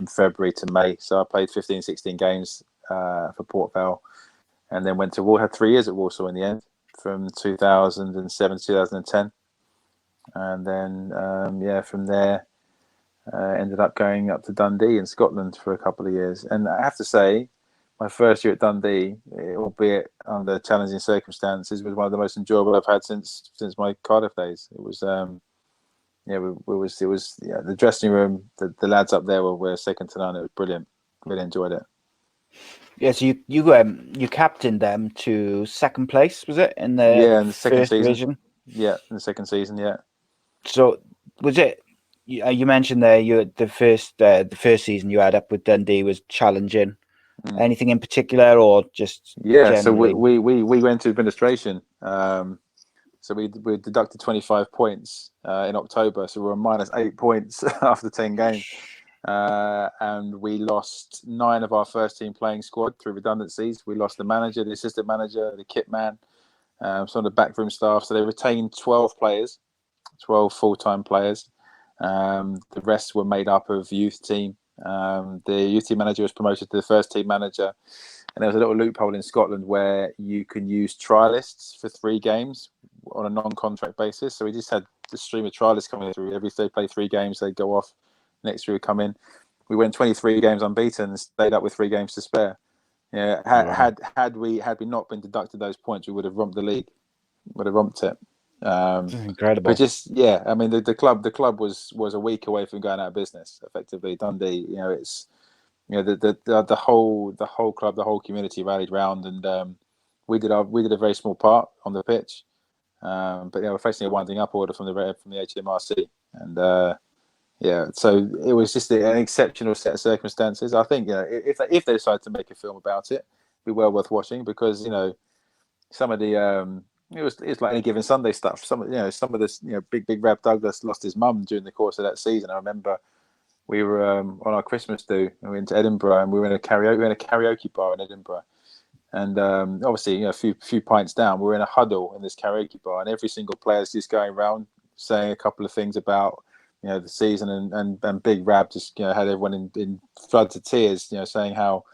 S2: February to May. So I played 15, 16 games for Port Vale, and then went to had 3 years at Warsaw in the end, from 2007 to 2010. And then from there ended up going up to Dundee in Scotland for a couple of years. And I have to say, my first year at Dundee, albeit under challenging circumstances, was one of the most enjoyable I've had since my Cardiff days. It was. It was the dressing room. The lads up there were second to none. It was brilliant. Really enjoyed it.
S1: Yeah, so you captained them to second place, was it in the second season? Division?
S2: Yeah, in the second season. Yeah.
S1: So was it? You mentioned there the first season you had up with Dundee was challenging. Anything in particular, or just generally?
S2: So we went to administration. So we deducted 25 points in October, so we were minus 8 points after 10 games. and we lost 9 of our first team playing squad through redundancies. We lost the manager, the assistant manager, the kit man, some of the backroom staff. So they retained 12 players, 12 full-time players. The rest were made up of youth team. The youth team manager was promoted to the first team manager. And there was a little loophole in Scotland where you can use trialists for 3 games on a non-contract basis. So we just had the stream of trialists coming through. Every they play 3 games, they'd go off. Next year would come in. We went 23 games unbeaten and stayed up with 3 games to spare. Yeah, had we not been deducted those points, we would have romped the league. Would have romped it.
S1: Incredible.
S2: But just I mean the club was a week away from going out of business. Effectively, Dundee. It's the whole club, the whole community rallied round, and we did a very small part on the pitch. But we're facing a winding up order from the HMRC, and so it was just an exceptional set of circumstances. I think if they decide to make a film about it, it'd be well worth watching, because some of the it's like any given Sunday stuff. Some of this big Rab Douglas lost his mum during the course of that season. I remember we were on our Christmas do, and we went to Edinburgh, and we were in a karaoke bar in Edinburgh, and obviously a few pints down, we were in a huddle in this karaoke bar, and every single player is just going around saying a couple of things about the season, and Big Rab just had everyone in floods of tears, saying how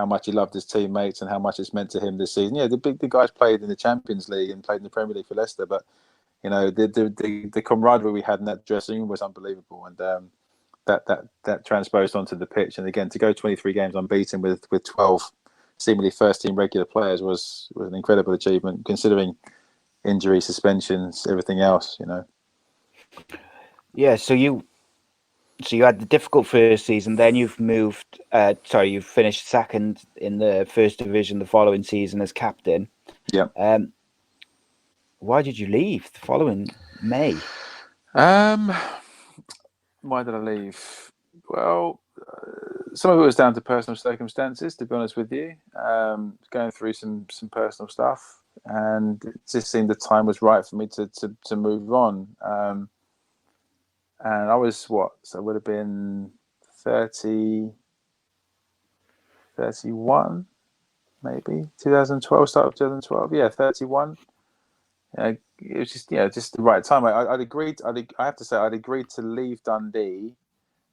S2: much he loved his teammates and how much it's meant to him this season. The guys played in the Champions League and played in the Premier League for Leicester, but the camaraderie we had in that dressing room was unbelievable, and that transposed onto the pitch. And again, to go 23 games unbeaten with 12 seemingly first team regular players was an incredible achievement, considering injury, suspensions, everything else.
S1: Yeah, so you had the difficult first season, then you've moved. You've finished second in the first division the following season as captain.
S2: Yeah.
S1: Why did you leave the following May?
S2: Why did I leave? Well, some of it was down to personal circumstances, to be honest with you. Going through some personal stuff, and it just seemed the time was right for me to move on. And I was so I would have been 30, 31, maybe 2012, start of 2012. Yeah, 31. It was just just the right time. I'd agreed. I have to say, I'd agreed to leave Dundee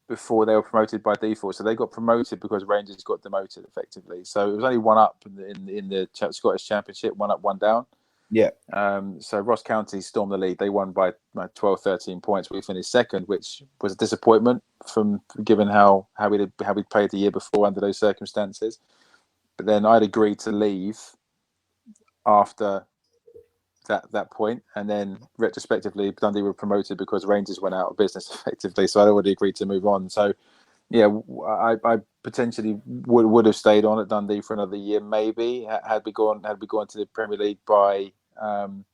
S2: before they were promoted by default. So they got promoted because Rangers got demoted, effectively. So it was only 1 up in the Scottish Championship, 1 up, 1 down.
S1: Yeah.
S2: So Ross County stormed the league. They won by 12, 13 points. We finished second, which was a disappointment given how we'd played the year before under those circumstances. But then I'd agreed to leave after that point, and then retrospectively Dundee were promoted because Rangers went out of business, effectively. So I'd already agreed to move on. So I potentially would have stayed on at Dundee for another year, maybe, had we gone to the Premier League by on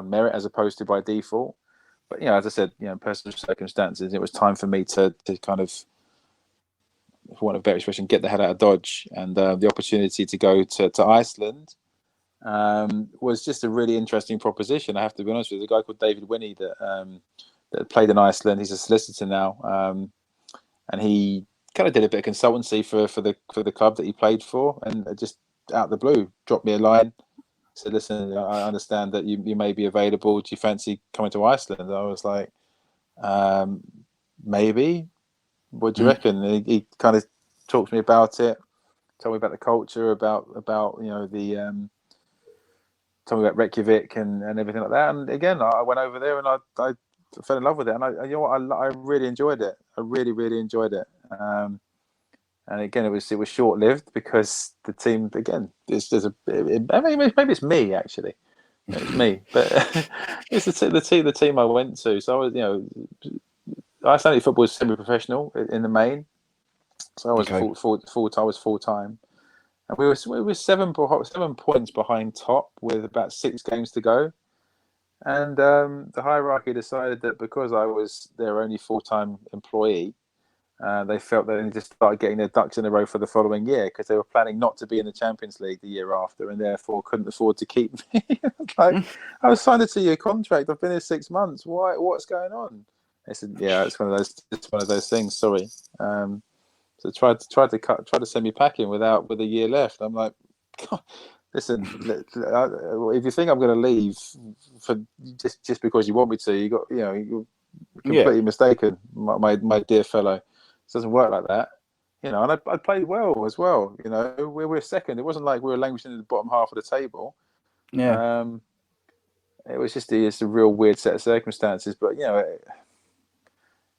S2: merit as opposed to by default. But as I said, personal circumstances, it was time for me to kind of, for want of a better expression, get the head out of Dodge, and the opportunity to go to Iceland was just a really interesting proposition. I have to be honest with you. There's a guy called David Winney that played in Iceland. He's a solicitor now, and he kind of did a bit of consultancy for the club that he played for, and just out of the blue dropped me a line, said, "Listen, I understand that you may be available. Do you fancy coming to Iceland?" And I was like, maybe. What do you reckon? And he kind of talked to me about it, told me about the culture, about told me about Reykjavik and everything like that. And again, I went over there and I fell in love with it. And I really enjoyed it. I really, really enjoyed it. And again, it was short lived, because the team, again, maybe it's me actually. It's me, but it's the team I went to. So I was, Icelandic football is semi-professional in the main. So I was full time. And we were 7 points behind top with about 6 games to go. And the hierarchy decided that because I was their only full-time employee, they felt they needed to start getting their ducks in a row for the following year, because they were planning not to be in the Champions League the year after, and therefore couldn't afford to keep me. I was signed a 2-year contract. I've been here 6 months. Why? What's going on? It's one of those. It's one of those things. Sorry. So tried to send me packing with a year left. I'm like, God, listen, if you think I'm going to leave for just because you want me to, you're completely mistaken, my dear fellow. It doesn't work like that. And I played well as well. We were second. It wasn't like we were languishing in the bottom half of the table.
S1: Yeah.
S2: It was just a real weird set of circumstances. But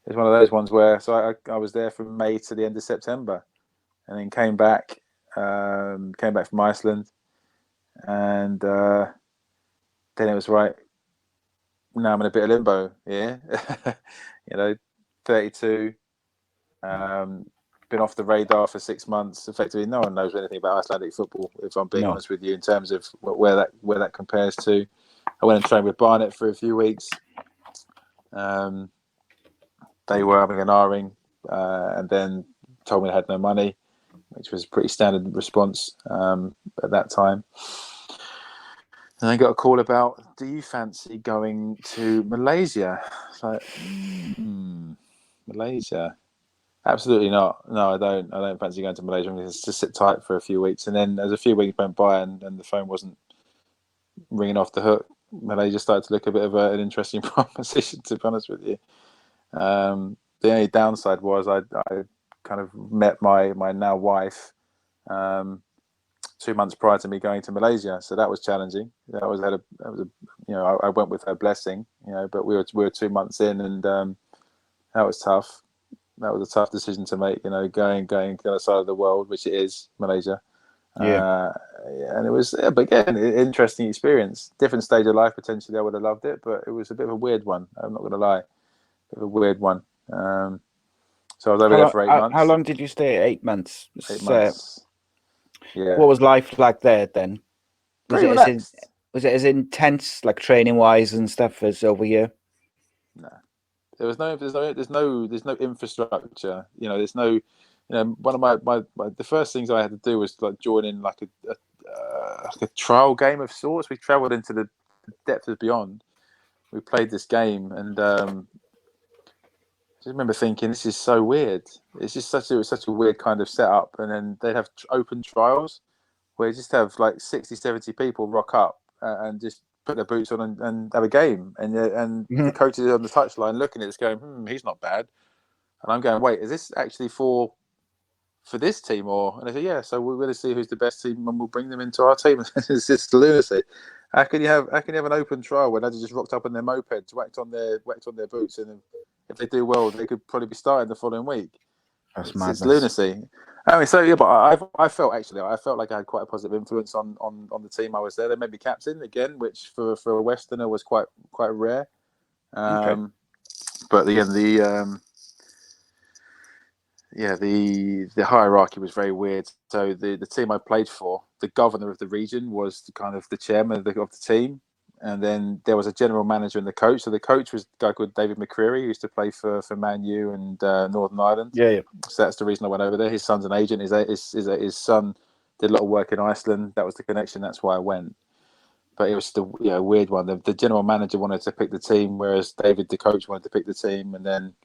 S2: it's one of those ones where I was there from May to the end of September, and then came back from Iceland, and then it was right. Now I'm in a bit of limbo. Yeah, 32. Been off the radar for 6 months. Effectively, no one knows anything about Icelandic football. If I'm being honest with you, in terms of where that compares to, I went and trained with Barnet for a few weeks. They were having an R-ing, and then told me I had no money, which was a pretty standard response at that time. And I got a call about, do you fancy going to Malaysia? It's like, Malaysia? Absolutely not. No, I don't. I don't fancy going to Malaysia. I'm going to just sit tight for a few weeks. And then as a few weeks went by and the phone wasn't ringing off the hook, Malaysia started to look a bit of an interesting proposition, to be honest with you. The only downside was I kind of met my now wife 2 months prior to me going to Malaysia, so that was challenging. I went with her blessing, but we were 2 months in, and that was tough. That was a tough decision to make, going to the other side of the world, which it is, Malaysia.
S1: Yeah.
S2: And it was, but again, interesting experience. Different stage of life, potentially I would have loved it, but it was a bit of a weird one. I'm not going to lie, a bit of a weird one. So I was over there for 8 months.
S1: How long did you stay? 8 months.
S2: 8 months. Yeah.
S1: What was life like there then? Was
S2: Pretty
S1: it as intense, like training wise and stuff, as over here?
S2: No. There's no infrastructure. There's no. One of my the first things I had to do was like join in like a trial game of sorts. We travelled into the depths of beyond. We played this game, and I just remember thinking, this is so weird. It's just such a weird kind of setup. And then they'd have open trials where you just have like 60, 70 people rock up and just put their boots on and have a game. And the coaches on the touchline looking at us going, he's not bad. And I'm going, wait, is this actually for this team? And they say, yeah, so we're going to see who's the best team and we'll bring them into our team. It's just lunacy. How can you have an open trial where they just rocked up on their mopeds, whacked on their boots, and if they do well, they could probably be starting the following week. It's lunacy. I mean, so yeah, but I felt like I had quite a positive influence on the team I was there. They made me captain again, which for a Westerner was quite rare.
S1: Okay.
S2: But again, the hierarchy was very weird. So the team I played for, the governor of the region was kind of the chairman of the team. And then there was a general manager and the coach. So the coach was a guy called David McCreary, who used to play for Man U and Northern Ireland.
S1: Yeah.
S2: So that's the reason I went over there. His son's an agent. His son did a lot of work in Iceland. That was the connection. That's why I went. But it was the weird one. The general manager wanted to pick the team, whereas David, the coach, wanted to pick the team. And then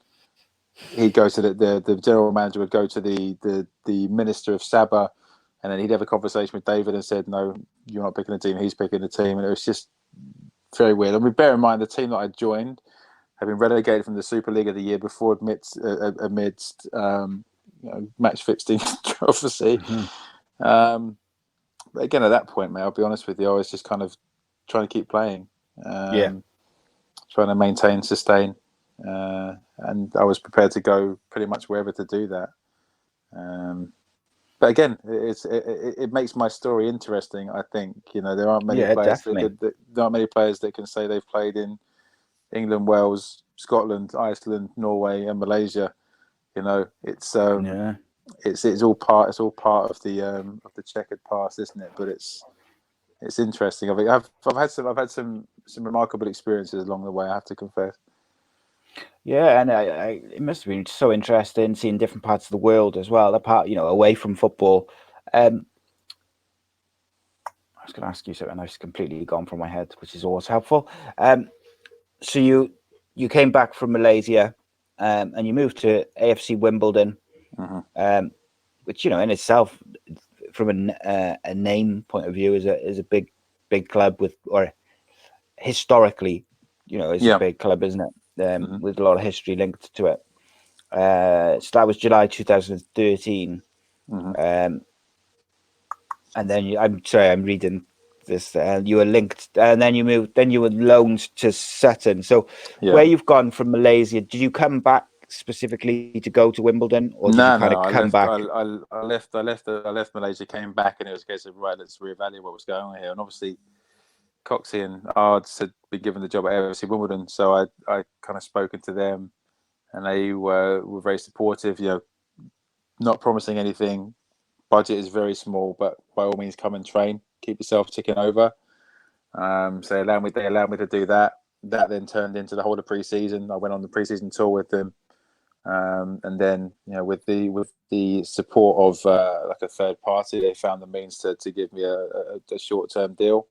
S2: he'd go to the general manager would go to the minister of Sabah, and then he'd have a conversation with David and said, no, you're not picking the team. He's picking the team. And it was just very weird. I mean, bear in mind, the team that I joined had been relegated from the Super League of the year before amidst match fixing controversy. But again, at that point, mate, I'll be honest with you, I was just kind of trying to keep playing, trying to maintain, sustain, and I was prepared to go pretty much wherever to do that. But again, it makes my story interesting. I think there aren't many players there aren't many players that can say they've played in England, Wales, Scotland, Iceland, Norway, and Malaysia. It's all part of the checkered past, isn't it? But it's interesting. I've had some remarkable experiences along the way, I have to confess.
S1: Yeah, and it must have been so interesting seeing different parts of the world as well, apart, away from football. I was going to ask you something, I've completely gone from my head, which is always helpful. So you came back from Malaysia, and you moved to AFC Wimbledon, which in itself, from a name point of view, is a big club or historically, is a big club, isn't it? With a lot of history linked to it. So that was July 2013. And then I'm sorry, I'm reading this. You were linked, and then you moved. Then you were loaned to Sutton. So, where you've gone from Malaysia, did you come back specifically to go to Wimbledon, or did you kind of come back?
S2: I left Malaysia, came back, and it was a case of right, let's reevaluate what was going on here. And obviously, Coxie and Ards had been given the job at AFC Wimbledon, so I kind of spoken to them, and they were very supportive. Not promising anything. Budget is very small, but by all means, come and train. Keep yourself ticking over. So they allowed me to do that. That then turned into the whole of pre-season. I went on the pre-season tour with them, and then with the support of like a third party, they found the means to give me a short-term deal.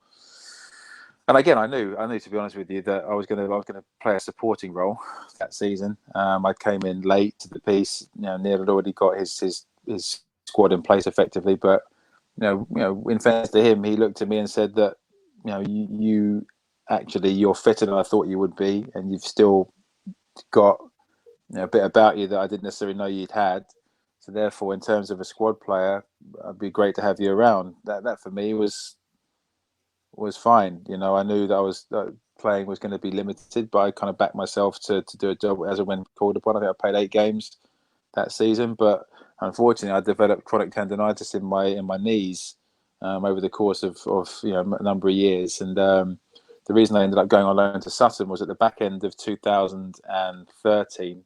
S2: And again, I knew to be honest with you that I was going to play a supporting role that season. I came in late to the piece. Neil had already got his squad in place effectively, but in fairness to him, he looked at me and said that you actually you're fitter than I thought you would be, and you've still got a bit about you that I didn't necessarily know you'd had. So therefore, in terms of a squad player, it'd be great to have you around. That for me was fine. I knew that I was playing was going to be limited, but I kind of backed myself to do a job as and when called upon. I think I played 8 games that season, but unfortunately, I developed chronic tendonitis in my knees over the course of a number of years. And the reason I ended up going on loan to Sutton was at the back end of 2013.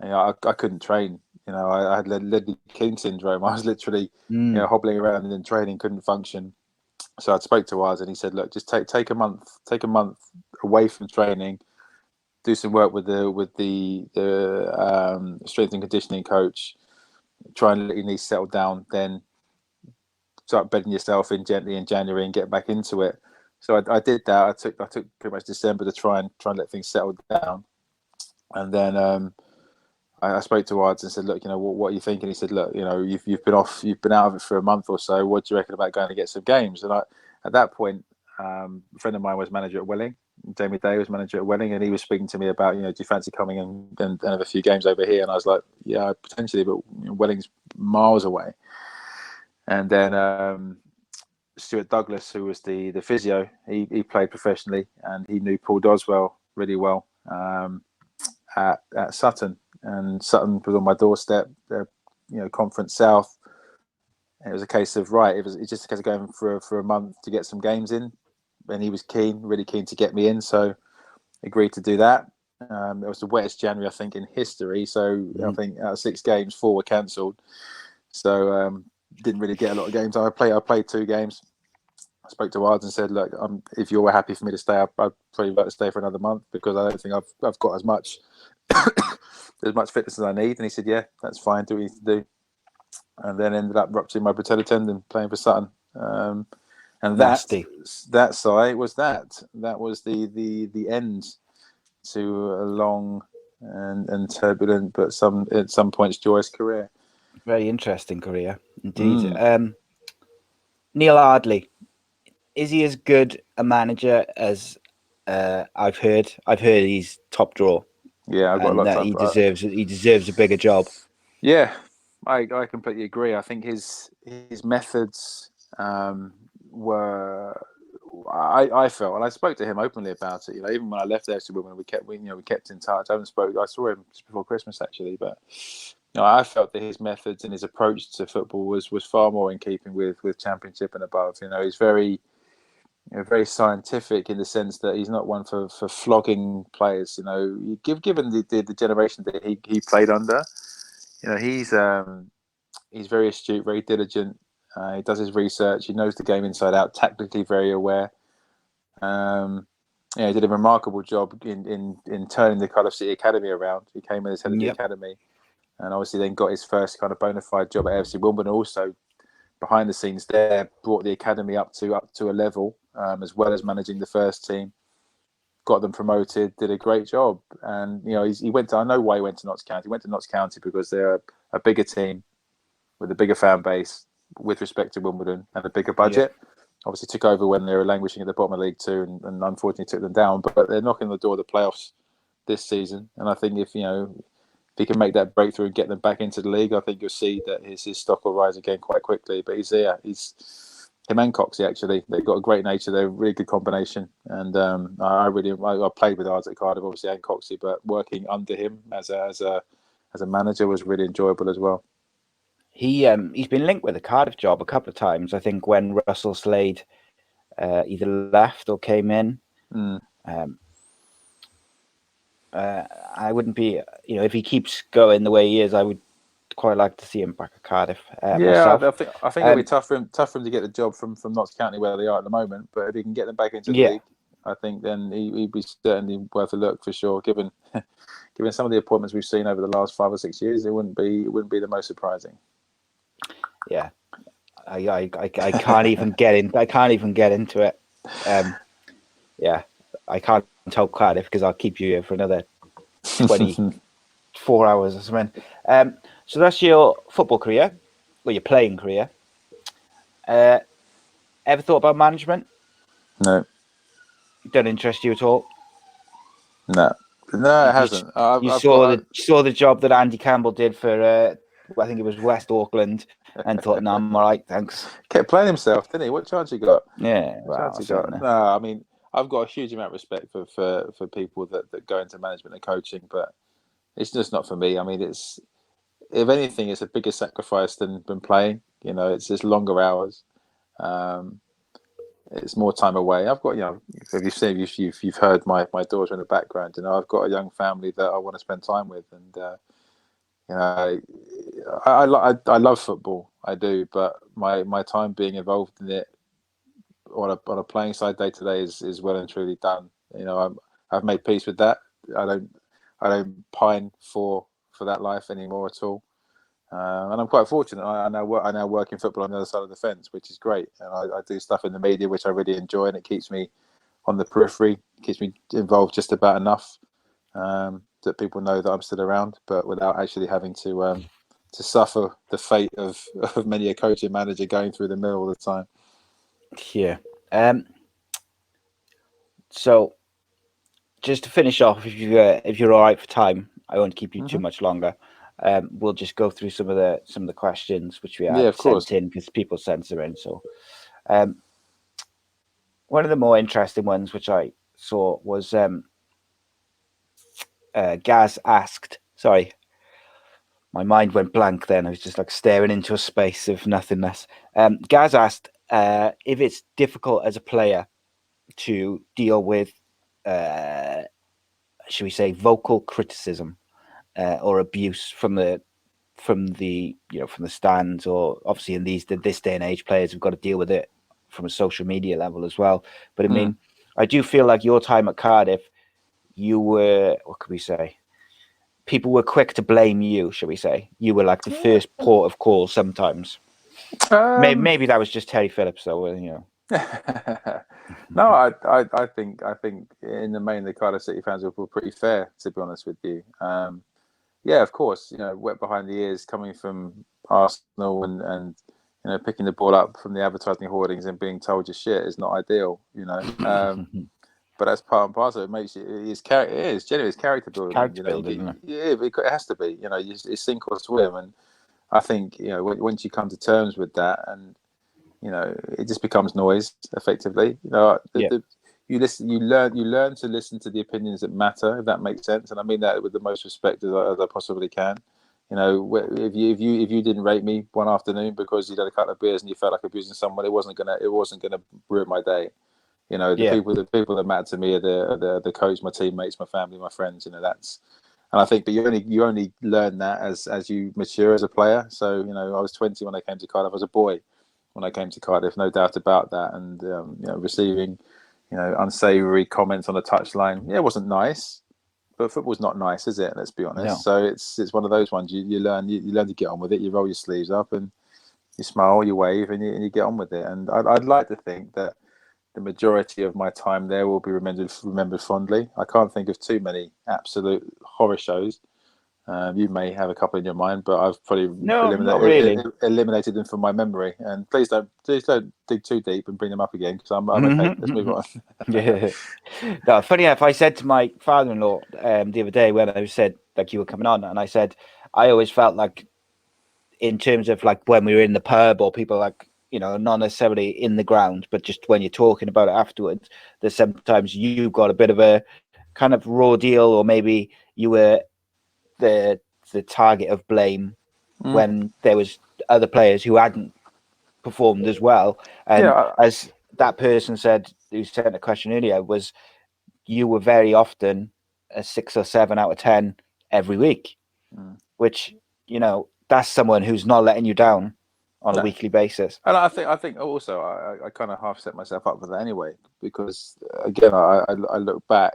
S2: I couldn't train. I had Ledley King syndrome. I was literally hobbling around in training, couldn't function. So I spoke to Oz and he said, "Look, just take a month away from training, do some work with the strength and conditioning coach, try and let your knees settle down, then start bedding yourself in gently in January and get back into it." So I did that. I took pretty much December to try and let things settle down, and then I spoke to Ards and said, "Look, what are you thinking?" He said, "Look, you've been out of it for a month or so. What do you reckon about going to get some games?" And at that point, a friend of mine was manager at Welling. Jamie Day was manager at Welling, and he was speaking to me about, do you fancy coming and have a few games over here? And I was like, yeah, potentially, but Welling's miles away. And then Stuart Douglas, who was the physio, he played professionally, and he knew Paul Doswell really well at Sutton. And Sutton was on my doorstep, Conference South. And it was a case of, right, it's just a case of going for a month to get some games in. And he was really keen to get me in. So agreed to do that. It was the wettest January, I think, in history. So I think out of 6 games, 4 were cancelled. So didn't really get a lot of games. I played 2 games. I spoke to Ards and said, "Look, if you're happy for me to stay, I'd probably like to stay for another month because I don't think I've got as much fitness as I need." And he said, "Yeah, that's fine. Do what you need to do." And then ended up rupturing my patella tendon playing for Sutton. And that side was that was the end to a long and turbulent, but at some points joyous career.
S1: Very interesting career indeed. Neil Ardley, is he as good a manager as I've heard? I've heard he's top draw.
S2: Yeah, I've got a lot of
S1: he deserves a bigger job.
S2: Yeah, I completely agree. I think his methods were. I felt, and I spoke to him openly about it. Even when I left FC Wimbledon, we kept in touch. I saw him just before Christmas actually, but I felt that his methods and his approach to football was far more in keeping with Championship and above. He's very scientific in the sense that he's not one for flogging players. Given the generation that he played under, he's very astute, very diligent. He does his research. He knows the game inside out. Tactically very aware. He did a remarkable job in turning the Cardiff City Academy around. He came in as head of the academy, and obviously then got his first kind of bona fide job at AFC Wimbledon. Also, behind the scenes there, brought the academy up to a level, as well as managing the first team. got them promoted, did a great job. And he went to. I know why he went to Notts County. He went to Notts County because they're a bigger team with a bigger fan base with respect to Wimbledon and a bigger budget. Yeah. Obviously took over when they were languishing at the bottom of League Two and unfortunately took them down. But they're knocking on the door of the playoffs this season. And I think if he can make that breakthrough and get them back into the league, I think you'll see that his stock will rise again quite quickly. But he's him and Coxey, actually. They've got a great nature. They're a really good combination. And I played with Ards at Cardiff, obviously, and Coxey, but working under him as a manager was really enjoyable as well.
S1: He's been linked with the Cardiff job a couple of times. I think when Russell Slade either left or came in. I wouldn't be, if he keeps going the way he is, I would quite like to see him back at Cardiff. Myself.
S2: I think it'll be tough for him to get the job from Notts County where they are at the moment. But if he can get them back into the league, I think then he'd be certainly worth a look for sure. Given some of the appointments we've seen over the last 5 or 6 years, it wouldn't be the most surprising.
S1: Yeah, I can't even get in. I can't even get into it. I can't tell Cardiff because I'll keep you here for another 24 hours or something. So that's your football career, or your playing career. Ever thought about management?
S2: No.
S1: Don't interest you at all?
S2: No, it hasn't.
S1: You saw the job that Andy Campbell did for, I think it was West Auckland, and thought, no, I'm all right, thanks.
S2: Kept playing himself, didn't he? What charge he got?
S1: Yeah, well,
S2: no, I mean, I've got a huge amount of respect for people that go into management and coaching, but it's just not for me. I mean, if anything, it's a bigger sacrifice than playing. It's just longer hours. It's more time away. I've got, if you've heard my daughter in the background, I've got a young family that I want to spend time with, and I love football, I do, but my time being involved in it on a playing side day to day is well and truly done. I've made peace with that. I don't pine for that life anymore at all. And I'm quite fortunate. I now work in football on the other side of the fence, which is great. And I do stuff in the media, which I really enjoy, and it keeps me on the periphery, keeps me involved just about enough that people know that I'm still around, but without actually having to suffer the fate of many a coach and manager going through the mill all the time.
S1: Yeah. So, just to finish off, if you're all right for time, I won't keep you too much longer. We'll just go through some of the questions which we have sent in because people sent them in. So, one of the more interesting ones which I saw was Gaz asked. Sorry, my mind went blank. Then I was just like staring into a space of nothingness. Gaz asked if it's difficult as a player to deal with, should we say, vocal criticism or abuse from the stands, or obviously in this day and age, players have got to deal with it from a social media level as well. But I mean, I do feel like your time at Cardiff, you were, what could we say? People were quick to blame you, shall we say? You were like the first port of call sometimes. Maybe that was just Terry Phillips, though.
S2: No, I think in the main the Cardiff City fans were pretty fair, to be honest with you. Yeah, of course, wet behind the ears coming from Arsenal and picking the ball up from the advertising hoardings and being told your shit is not ideal, But that's part and parcel. It makes it's character building.
S1: Character building, isn't it?
S2: Yeah, it has to be. It's sink or swim, and I think once you come to terms with that, and it just becomes noise effectively. You listen, you learn to listen to the opinions that matter, if that makes sense, and I mean that with the most respect as I possibly can. If you didn't rate me one afternoon because you'd had a couple of beers and you felt like abusing someone, it wasn't gonna ruin my day. The people that matter to me are the coach, my teammates, my family, my friends. That's, and I think, but you only learn that as you mature as a player. So I was 20 when I came to Cardiff. I was a boy when I came to Cardiff, no doubt about that. And receiving unsavoury comments on the touchline, it wasn't nice, but football's not nice, is it? Let's be honest. No. So it's one of those ones you learn to get on with it. You roll your sleeves up and you smile, you wave, and you get on with it. And I'd like to think that the majority of my time there will be remembered fondly. I can't think of too many absolute horror shows. You may have a couple in your mind, but I've probably
S1: not really.
S2: eliminated them from my memory. And please don't dig too deep and bring them up again, because I'm okay. Let's move on.
S1: Yeah. No, funny enough, I said to my father-in-law the other day when I said like you were coming on, and I said I always felt like, in terms of like when we were in the pub or people like, you know, not necessarily in the ground, but just when you're talking about it afterwards, that sometimes you got a bit of a kind of raw deal, or maybe you were the target of blame when there was other players who hadn't performed as well. And as that person said, who sent a question earlier, was you were very often a 6 or 7 out of 10 every week, which, you know, that's someone who's not letting you down on a weekly basis.
S2: And I think also I kind of half set myself up for that anyway, because again I look back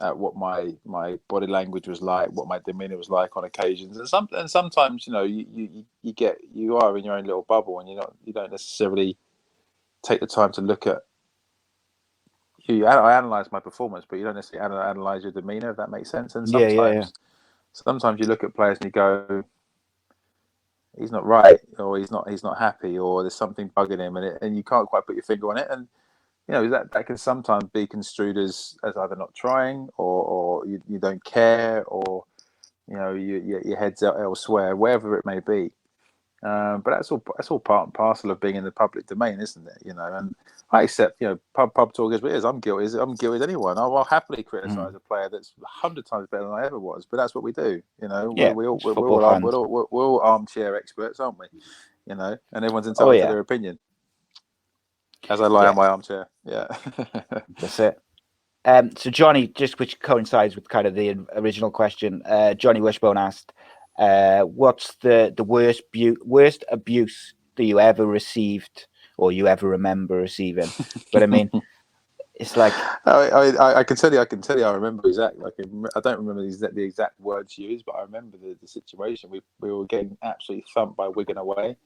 S2: at what my body language was like, what my demeanor was like on occasions, and sometimes, you know, you are in your own little bubble, and you don't necessarily take the time to look at you. I analyze my performance, but you don't necessarily analyze your demeanor, if that makes sense. And sometimes you look at players and you go, he's not right, or he's not happy, or there's something bugging him, and you can't quite put your finger on it. And you know, that can sometimes be construed as either not trying, or you don't care, or you know, your head's elsewhere, wherever it may be. But that's all part and parcel of being in the public domain, isn't it? You know, and I accept, you know, pub talk as it is. I'm guilty as anyone. I'll happily criticise a player that's 100 times better than I ever was. But that's what we do. You know, we're all armchair experts, aren't we? You know, and everyone's entitled to their opinion. As I lie on my armchair,
S1: that's it. So Johnny, just which coincides with kind of the original question, Johnny Wishbone asked, what's the worst abuse that you ever received or you ever remember receiving? But I mean, it's like
S2: I can tell you I remember exactly. Like, I don't remember the exact words used, but I remember the situation. We were getting absolutely thumped by Wigan away.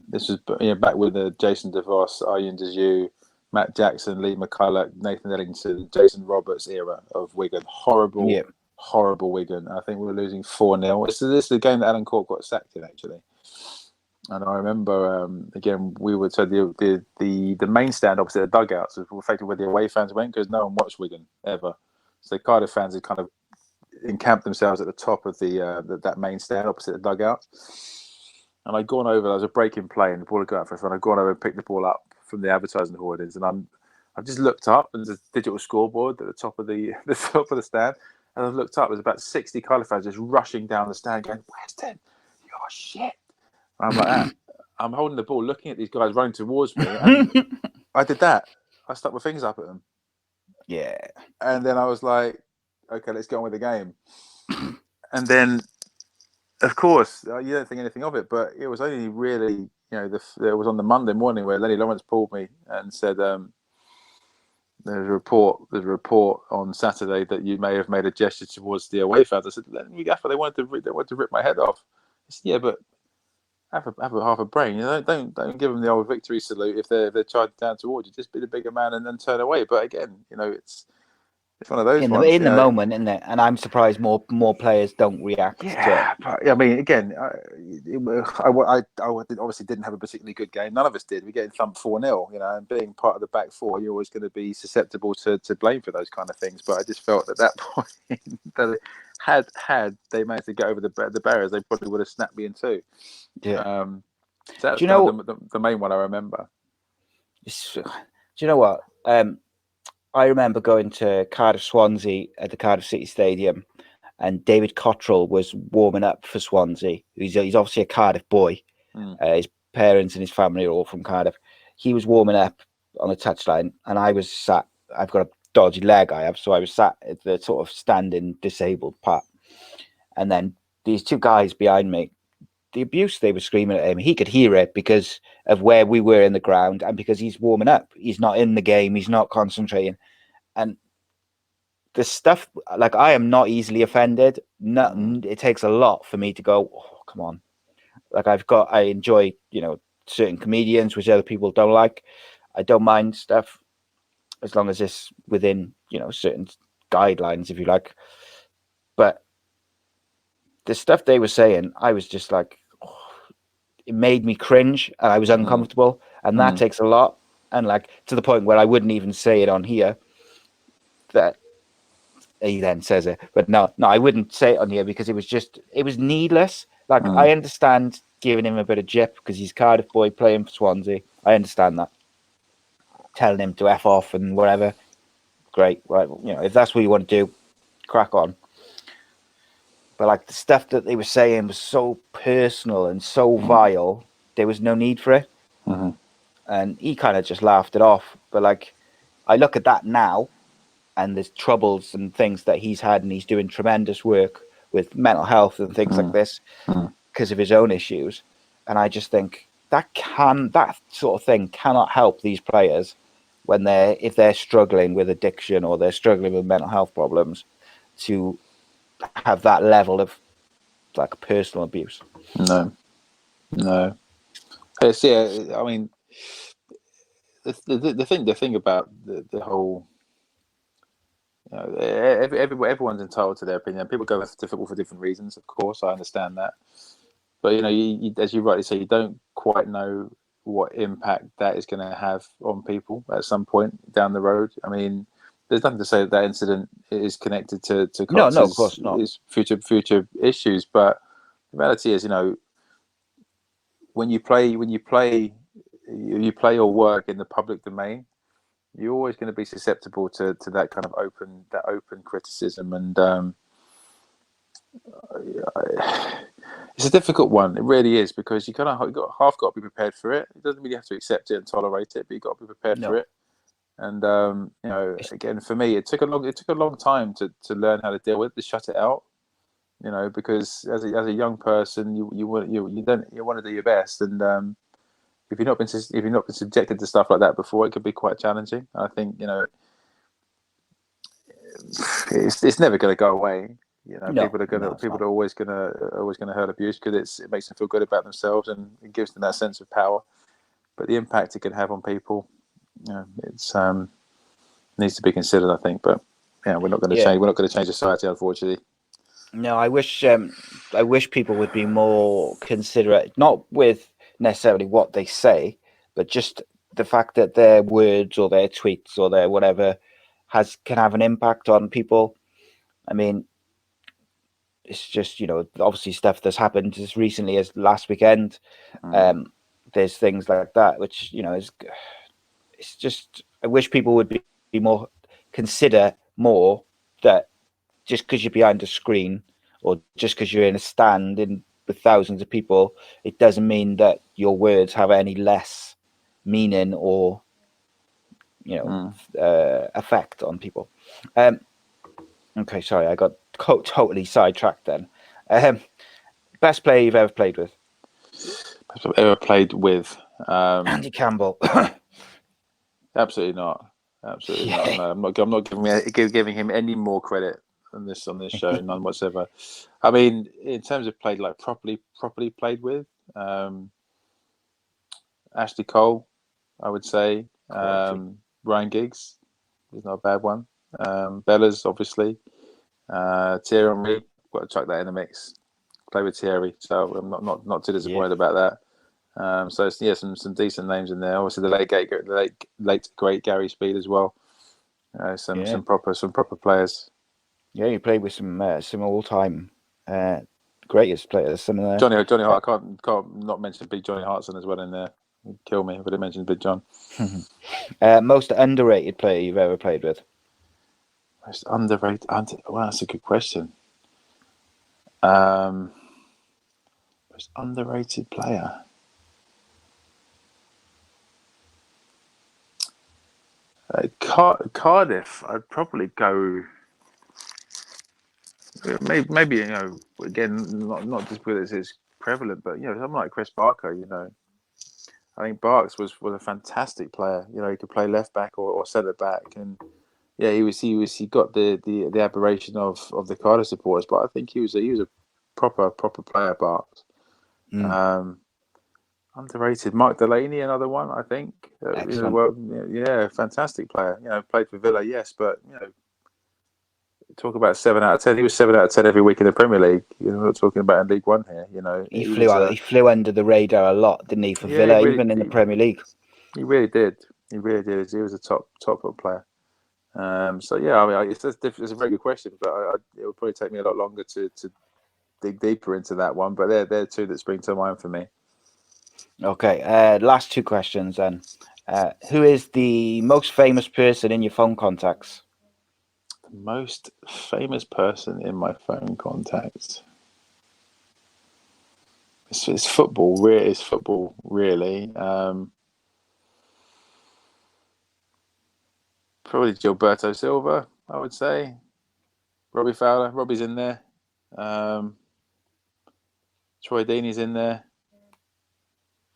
S2: This was, you know, back with the Jason DeVos, Arjen Dejew, Matt Jackson, Lee McCulloch, Nathan Ellington, Jason Roberts era of Wigan. Horrible Wigan. I think we were losing 4-0. This is the game that Alan Cork got sacked in, actually. And I remember, again, we were so the main stand opposite the dugouts was effectively where the away fans went, because no one watched Wigan ever. So the Cardiff fans had kind of encamped themselves at the top of that main stand opposite the dugouts. And I'd gone over. There was a break in play, and the ball had gone out for us. And I'd gone over and picked the ball up from the advertising hoardings, and I've just looked up, and there's a digital scoreboard at the top of the top of the stand. And I looked up. There's about 60 Cardiff fans just rushing down the stand, going, "Weston, you're shit!" And I'm like that. I'm holding the ball, looking at these guys running towards me, and I did that. I stuck my fingers up at them.
S1: Yeah.
S2: And then I was like, "Okay, let's get on with the game." And then, of course, you don't think anything of it, but it was only really, you know, it was on the Monday morning where Lenny Lawrence called me and said, there's a report on Saturday that you may have made a gesture towards the away fans. I said, Lenny Gaffer, they wanted to rip my head off. I said, yeah, but have half a brain. You know, don't give them the old victory salute if they're charged down towards you. Just be the bigger man and then turn away. But again, you know, it's one of those
S1: in
S2: ones,
S1: the moment, isn't it? And I'm surprised more players don't react to it.
S2: But, I mean, again, I obviously didn't have a particularly good game. None of us did. We're getting thumped 4-0, you know, and being part of the back four, you're always going to be susceptible to blame for those kind of things. But I just felt at that point that had they managed to get over the barriers, they probably would have snapped me in two.
S1: Yeah.
S2: So that's, you
S1: know,
S2: the main one I remember.
S1: Do you know what? I remember going to Cardiff Swansea at the Cardiff City Stadium, and David Cottrell was warming up for Swansea. He's obviously a Cardiff boy. His parents and his family are all from Cardiff. He was warming up on the touchline, and I was sat. I've got a dodgy leg, so I was sat at the sort of standing disabled part. And then these two guys behind me, the abuse they were screaming at him, he could hear it because of where we were in the ground and because he's warming up. He's not in the game. He's not concentrating. And the stuff, like, I am not easily offended. It takes a lot for me to go, oh, come on. Like, I enjoy, you know, certain comedians, which other people don't like. I don't mind stuff as long as it's within, certain guidelines, if you like. But the stuff they were saying, I was just like, it made me cringe and I was uncomfortable. And that takes a lot. And like to the point where I wouldn't even say it on here. That he then says it, but no, I wouldn't say it on here because it was needless. Like I understand giving him a bit of jip because he's Cardiff boy playing for Swansea. I understand that. Telling him to F off and whatever. Great, right? If that's what you want to do, crack on. But like the stuff that they were saying was so personal and so vile, there was no need for it. And he kind of just laughed it off. But like, I look at that now, and there's troubles and things that he's had, and he's doing tremendous work with mental health and things like this because of his own issues. And I just think that sort of thing cannot help these players if they're struggling with addiction or they're struggling with mental health problems, to have that level of like personal abuse.
S2: No. It's, I mean, the thing about the whole, everyone's entitled to their opinion. People go to football for different reasons, of course. I understand that, but you, as you rightly say, you don't quite know what impact that is going to have on people at some point down the road. I mean, there's nothing to say that incident is connected to
S1: No, of course not.
S2: His future issues, but the reality is, when you play or work in the public domain, you're always going to be susceptible to that kind of open criticism, and it's a difficult one. It really is, because you got to be prepared for it. It doesn't mean you have to accept it and tolerate it, but you got to be prepared for it. And again, for me, it took a long time to learn how to deal with it, to shut it out. Because as a young person, you want to do your best, and if you've not been subjected to stuff like that before, it could be quite challenging. I think it's never going to go away. People are always going to hurt abuse, because it makes them feel good about themselves and it gives them that sense of power. But the impact it can have on people, it's needs to be considered, I think. But we're not going to change. We're not going to change society, unfortunately.
S1: No, I wish people would be more considerate, not with necessarily what they say, but just the fact that their words or their tweets or their whatever can have an impact on people. I mean, it's just, obviously stuff that's happened as recently as last weekend. There's things like that, which, it's just, I wish people would be more, consider more that just because you're behind a screen or just because you're in a stand with thousands of people, it doesn't mean that your words have any less meaning or, effect on people. Okay, sorry, I got totally sidetracked then. Best player you've ever played with?
S2: Best player I've ever played with?
S1: Andy Campbell.
S2: Absolutely not. Absolutely not. No, I'm not giving him any more credit on this show, none whatsoever. I mean, in terms of played, like properly played with, Ashley Cole, I would say. Ryan Giggs is not a bad one. Bella's obviously. Thierry Henry, got to chuck that in the mix. Play with Thierry, so I'm not too disappointed about that. So some decent names in there. Obviously, the late great Gary Speed as well. Some proper players.
S1: Yeah, you played with some all-time greatest players. Some of the
S2: Johnny Hart. I can't not mention Big Johnny Hartson as well in there. He'd kill me if I didn't mention Big John.
S1: Most underrated player you've ever played with?
S2: Most underrated. Well, that's a good question. Most underrated player. Cardiff. I'd probably go. Maybe again, not just because it's prevalent, but someone like Chris Barker. I think Barks was a fantastic player. He could play left back or centre back, and he got the admiration of the Cardiff supporters. But I think he was a proper player, Barks. Underrated. Mark Delaney, another one, I think.
S1: Excellent.
S2: Fantastic player. Played for Villa, yes, but talk about 7 out of 10. He was 7 out of 10 every week in the Premier League. We're not talking about in League One here.
S1: He
S2: he
S1: flew
S2: was.
S1: out. He flew under the radar a lot, didn't he? For
S2: Yeah, he
S1: Villa,
S2: really,
S1: even in the Premier League.
S2: he really did. He really did. He was a top player. So yeah, I mean, it's a very good question, but it would probably take me a lot longer to dig deeper into that one. But they're two that spring to mind for me.
S1: Okay. Last two questions then. Who is the most famous person in your phone contacts?
S2: The most famous person in my phone contacts. It's football. It's football, really. Probably Gilberto Silva, I would say. Robbie Fowler. Robbie's in there. Troy Deeney's in there.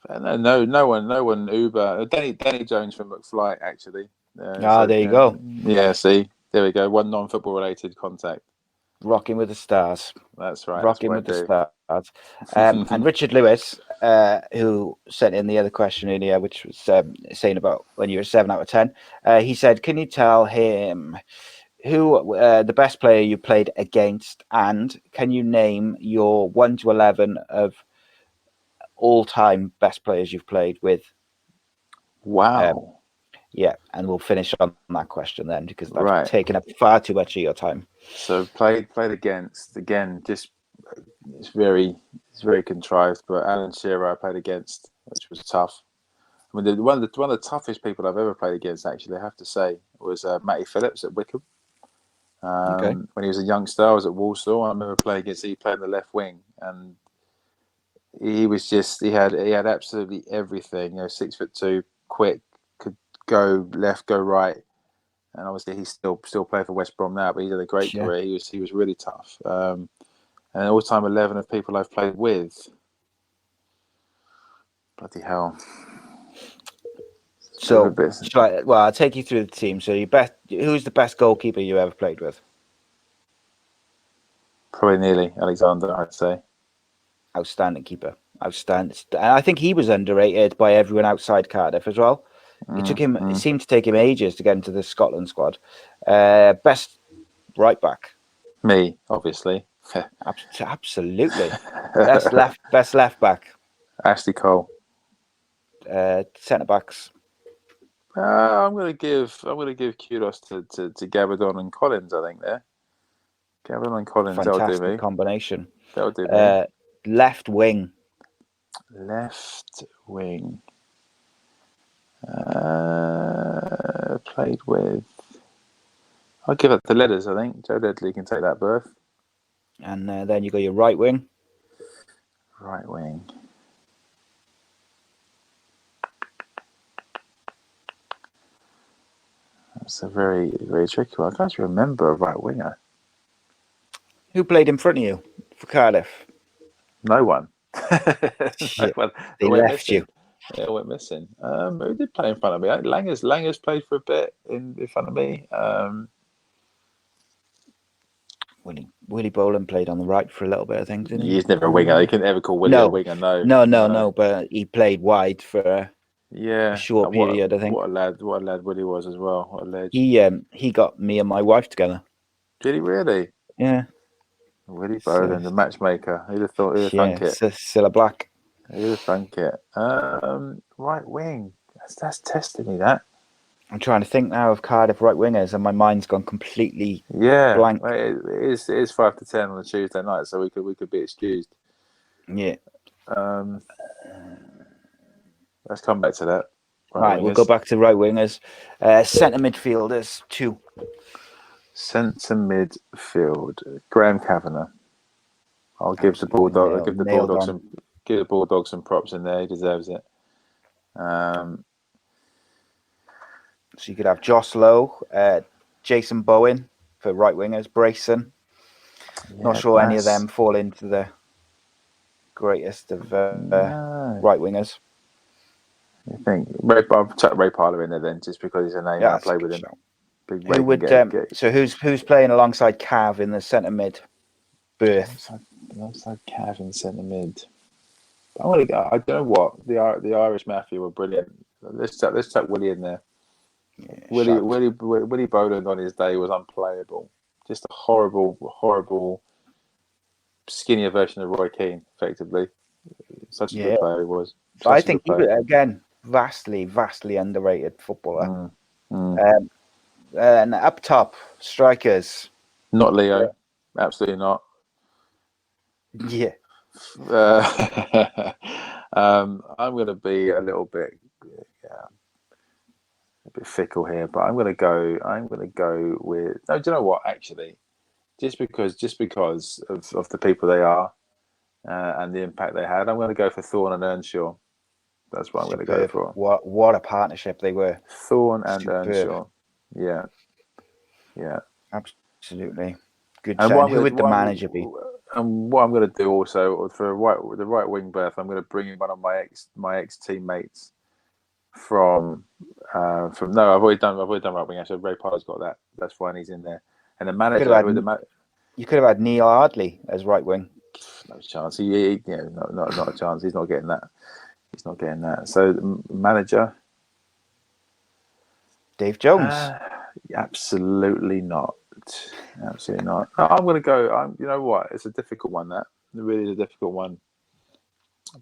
S2: No one Uber. Danny Jones from McFly, actually.
S1: There you go.
S2: Yeah, see, there we go. One non-football related contact.
S1: Rocking with the stars.
S2: That's right.
S1: Rocking with the stars. And Richard Lewis, who sent in the other question earlier, which was saying about when you were 7 out of 10, he said, can you tell him who the best player you played against, and can you name your 1 to 11 of all-time best players you've played with?
S2: Wow.
S1: Yeah, and we'll finish on that question then, because that's taken up far too much of your time.
S2: So played against, again, just it's very contrived, but Alan Shearer I played against, which was tough. I mean, one of the toughest people I've ever played against, actually, I have to say, was Matty Phillips at Wickham. When he was a youngster, I was at Walsall. I remember playing against him. He played in the left wing, and he was just he had absolutely everything. 6'2", quick, could go left, go right, and obviously he's still playing for West Brom now. But he had a great career. He was really tough. And all-time 11 of people I've played with. Bloody hell.
S1: So, I'll take you through the team. So, who's the best goalkeeper you ever played with?
S2: Probably Nearly Alexander, I'd say.
S1: Outstanding keeper. Outstanding. I think he was underrated by everyone outside Cardiff as well. It seemed to take him ages to get into the Scotland squad. Best right back.
S2: Me, obviously.
S1: Absolutely. Best left back.
S2: Ashley Cole.
S1: Centre backs.
S2: I'm gonna give kudos to Gabardon and Collins. I think there. Gabardon and Collins.
S1: Fantastic
S2: that'll do me.
S1: Combination.
S2: That'll do me.
S1: Left wing.
S2: Played with. I'll give it to Ledders. I think Joe Ledley can take that berth.
S1: And then you got your right wing.
S2: Right wing. That's a very, very tricky one. I can't remember a right winger.
S1: Who played in front of you for Cardiff?
S2: No one.
S1: Shit. They left you.
S2: Yeah, went missing. Who did play in front of me? Langers played for a bit in front of me.
S1: Willie Boland played on the right for a little bit, I think, didn't he?
S2: He's never a winger. You can never call Willie a winger.
S1: No. But he played wide for a short period, I think.
S2: What a lad Willie was as well. What a ledge.
S1: He got me and my wife together.
S2: Did he really?
S1: Yeah.
S2: Willie Boland, the matchmaker. Who'd have thought? Who'd have thunk it?
S1: Cilla Black.
S2: Who'd have thunk it? Right wing. That's testing me. That.
S1: I'm trying to think now of Cardiff right wingers, and my mind's gone completely blank.
S2: It is 5 to 10 on a Tuesday night, so we could be excused.
S1: Yeah.
S2: Let's come back to that.
S1: Right, we'll go back to right wingers. Centre midfielders, 2.
S2: Centre midfield. Graham Kavanagh. I'll give the Bulldogs some props in there. He deserves it.
S1: So you could have Joss Lowe, Jason Bowen for right wingers, Brayson. Not sure any of them fall into the greatest of right wingers.
S2: I think I'll chuck Ray Parlour in there then, just because he's a name. I play with him.
S1: Who's playing alongside Cav in the centre mid berth?
S2: Alongside Cav in centre mid. I'm gonna go. I don't know what the Irish Mafia were brilliant. Let's chuck Willie in there.
S1: Shout.
S2: Willie Boland on his day was unplayable. Just a horrible, skinnier version of Roy Keane, effectively. Such a good player he was.
S1: I
S2: Such a
S1: think
S2: good
S1: he
S2: player.
S1: was, again, vastly underrated footballer.
S2: Mm.
S1: And up top, strikers.
S2: Not Leo. Absolutely not.
S1: Yeah.
S2: I'm going to be a bit fickle here, but I'm going to go with. No, do you know what? Actually, just because of the people they are and the impact they had, I'm going to go for Thorne and Earnshaw. That's what I'm going to go for.
S1: What a partnership they were.
S2: Thorne and Earnshaw. Yeah.
S1: Absolutely. Good
S2: And
S1: sign. Who would the manager be?
S2: And what I'm going to do also for the right wing berth, I'm going to bring in one of my ex teammates from. No, I've already done right wing. Actually, Ray Parler's got that. That's fine. He's in there. And the manager,
S1: you could have had Neil Ardley as right wing.
S2: No chance. Not a chance. He's not getting that. So the manager,
S1: Dave Jones.
S2: Absolutely not. Absolutely not. I'm going to go. You know what? It's a difficult one. It really is a difficult one.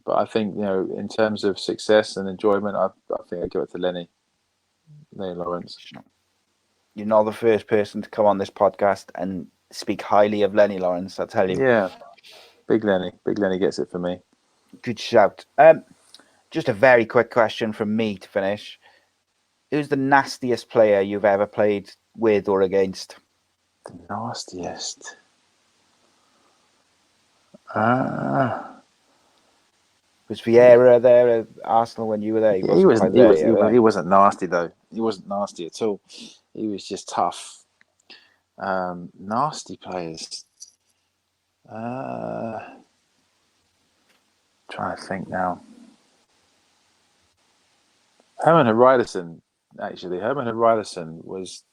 S2: But I think in terms of success and enjoyment, I think I'd give it to Lenny Lawrence.
S1: You're not the first person to come on this podcast and speak highly of Lenny Lawrence. I tell you.
S2: Yeah, Big Lenny gets it for me.
S1: Good shout. Just a very quick question from me to finish. Who's the nastiest player you've ever played with or against?
S2: The nastiest.
S1: Was Vieira there at Arsenal when you were there?
S2: He wasn't nasty though. He wasn't nasty at all. He was just tough. Nasty players. Trying to think now. Herman Hryderson was.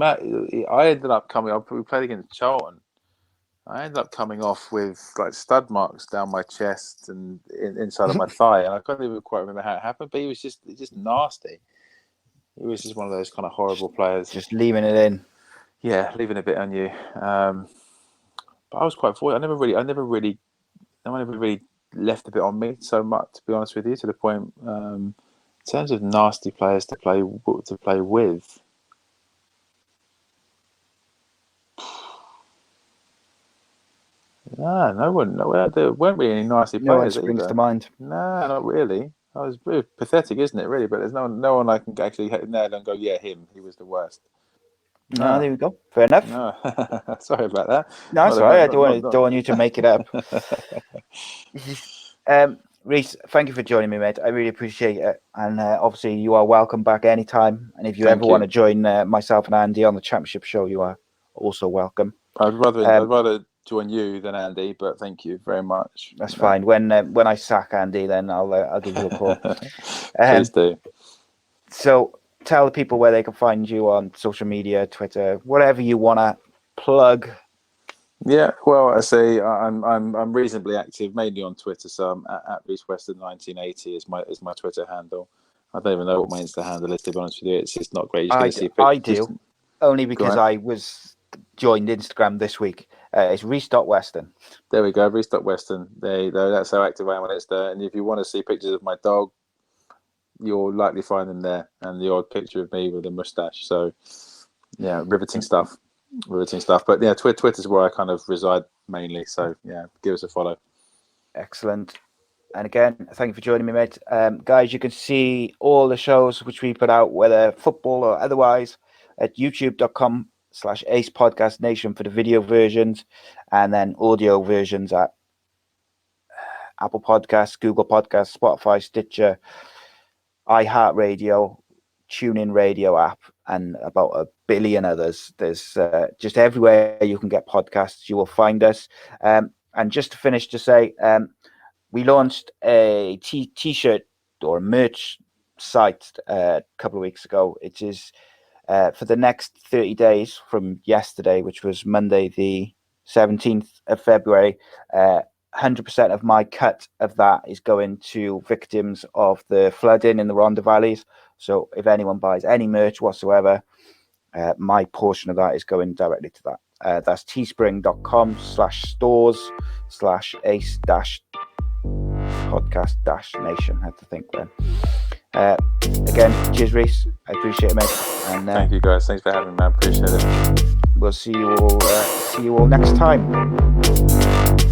S2: I ended up coming up. We played against Charlton. I ended up coming off with like stud marks down my chest and inside of my thigh, and I can't even quite remember how it happened. But he was just nasty. He was just one of those kind of horrible players.
S1: Just leaving it in.
S2: Yeah, leaving a bit on you. But I was quite fortunate. I never really left a bit on me so much, to be honest with you, to the point. In terms of nasty players to play with. No one. No, there weren't really any nasty players.
S1: No one springs to mind.
S2: No, not really. That was very pathetic, isn't it? Really, but there's no one I can actually hit nail and go, yeah, him. He was the worst.
S1: No, there we go. Fair enough.
S2: No, sorry about that.
S1: No, sorry. I don't want you to make it up. Rhys, thank you for joining me, mate. I really appreciate it. And obviously, you are welcome back anytime. And if you ever want to join myself and Andy on the Championship show, you are also welcome.
S2: I'd rather join you than Andy, but thank you very much.
S1: That's fine. When I sack Andy, then I'll give you a call.
S2: Please do.
S1: So tell the people where they can find you on social media, Twitter, whatever you want to plug.
S2: Yeah, well, I say I'm reasonably active, mainly on Twitter. So I'm at Rhys Weston 1980 is my Twitter handle. I don't even know what my Insta handle is, to be honest with you. It's just not great.
S1: I do, only because I was joined Instagram this week. It's Rhys.Weston.
S2: There we go, Rhys.Weston. There you go. That's how active I am on Insta. And if you want to see pictures of my dog, you'll likely find them there, and the odd picture of me with a mustache. So, yeah, riveting stuff. But yeah, Twitter's where I kind of reside mainly. So yeah, give us a follow.
S1: Excellent. And again, thank you for joining me, mate. Guys, you can see all the shows which we put out, whether football or otherwise, at youtube.com/Ace Podcast Nation for the video versions, and then audio versions at Apple Podcasts, Google Podcasts, Spotify, Stitcher, iHeartRadio, TuneIn Radio app, and about 1 billion others. There's just everywhere you can get podcasts, you will find us. And just to finish, to say, we launched a t-shirt or merch site a couple of weeks ago. It is for the next 30 days from yesterday, which was Monday the 17th of February, 100% of my cut of that is going to victims of the flooding in the Rhondda valleys. So if anyone buys any merch whatsoever, my portion of that is going directly to that. That's teespring.com/stores/ace-podcast-nation. Had to think then. Again, cheers, Rhys. I appreciate it, mate. And
S2: Thank you, guys. Thanks for having me. I appreciate it.
S1: we'll see you all next time.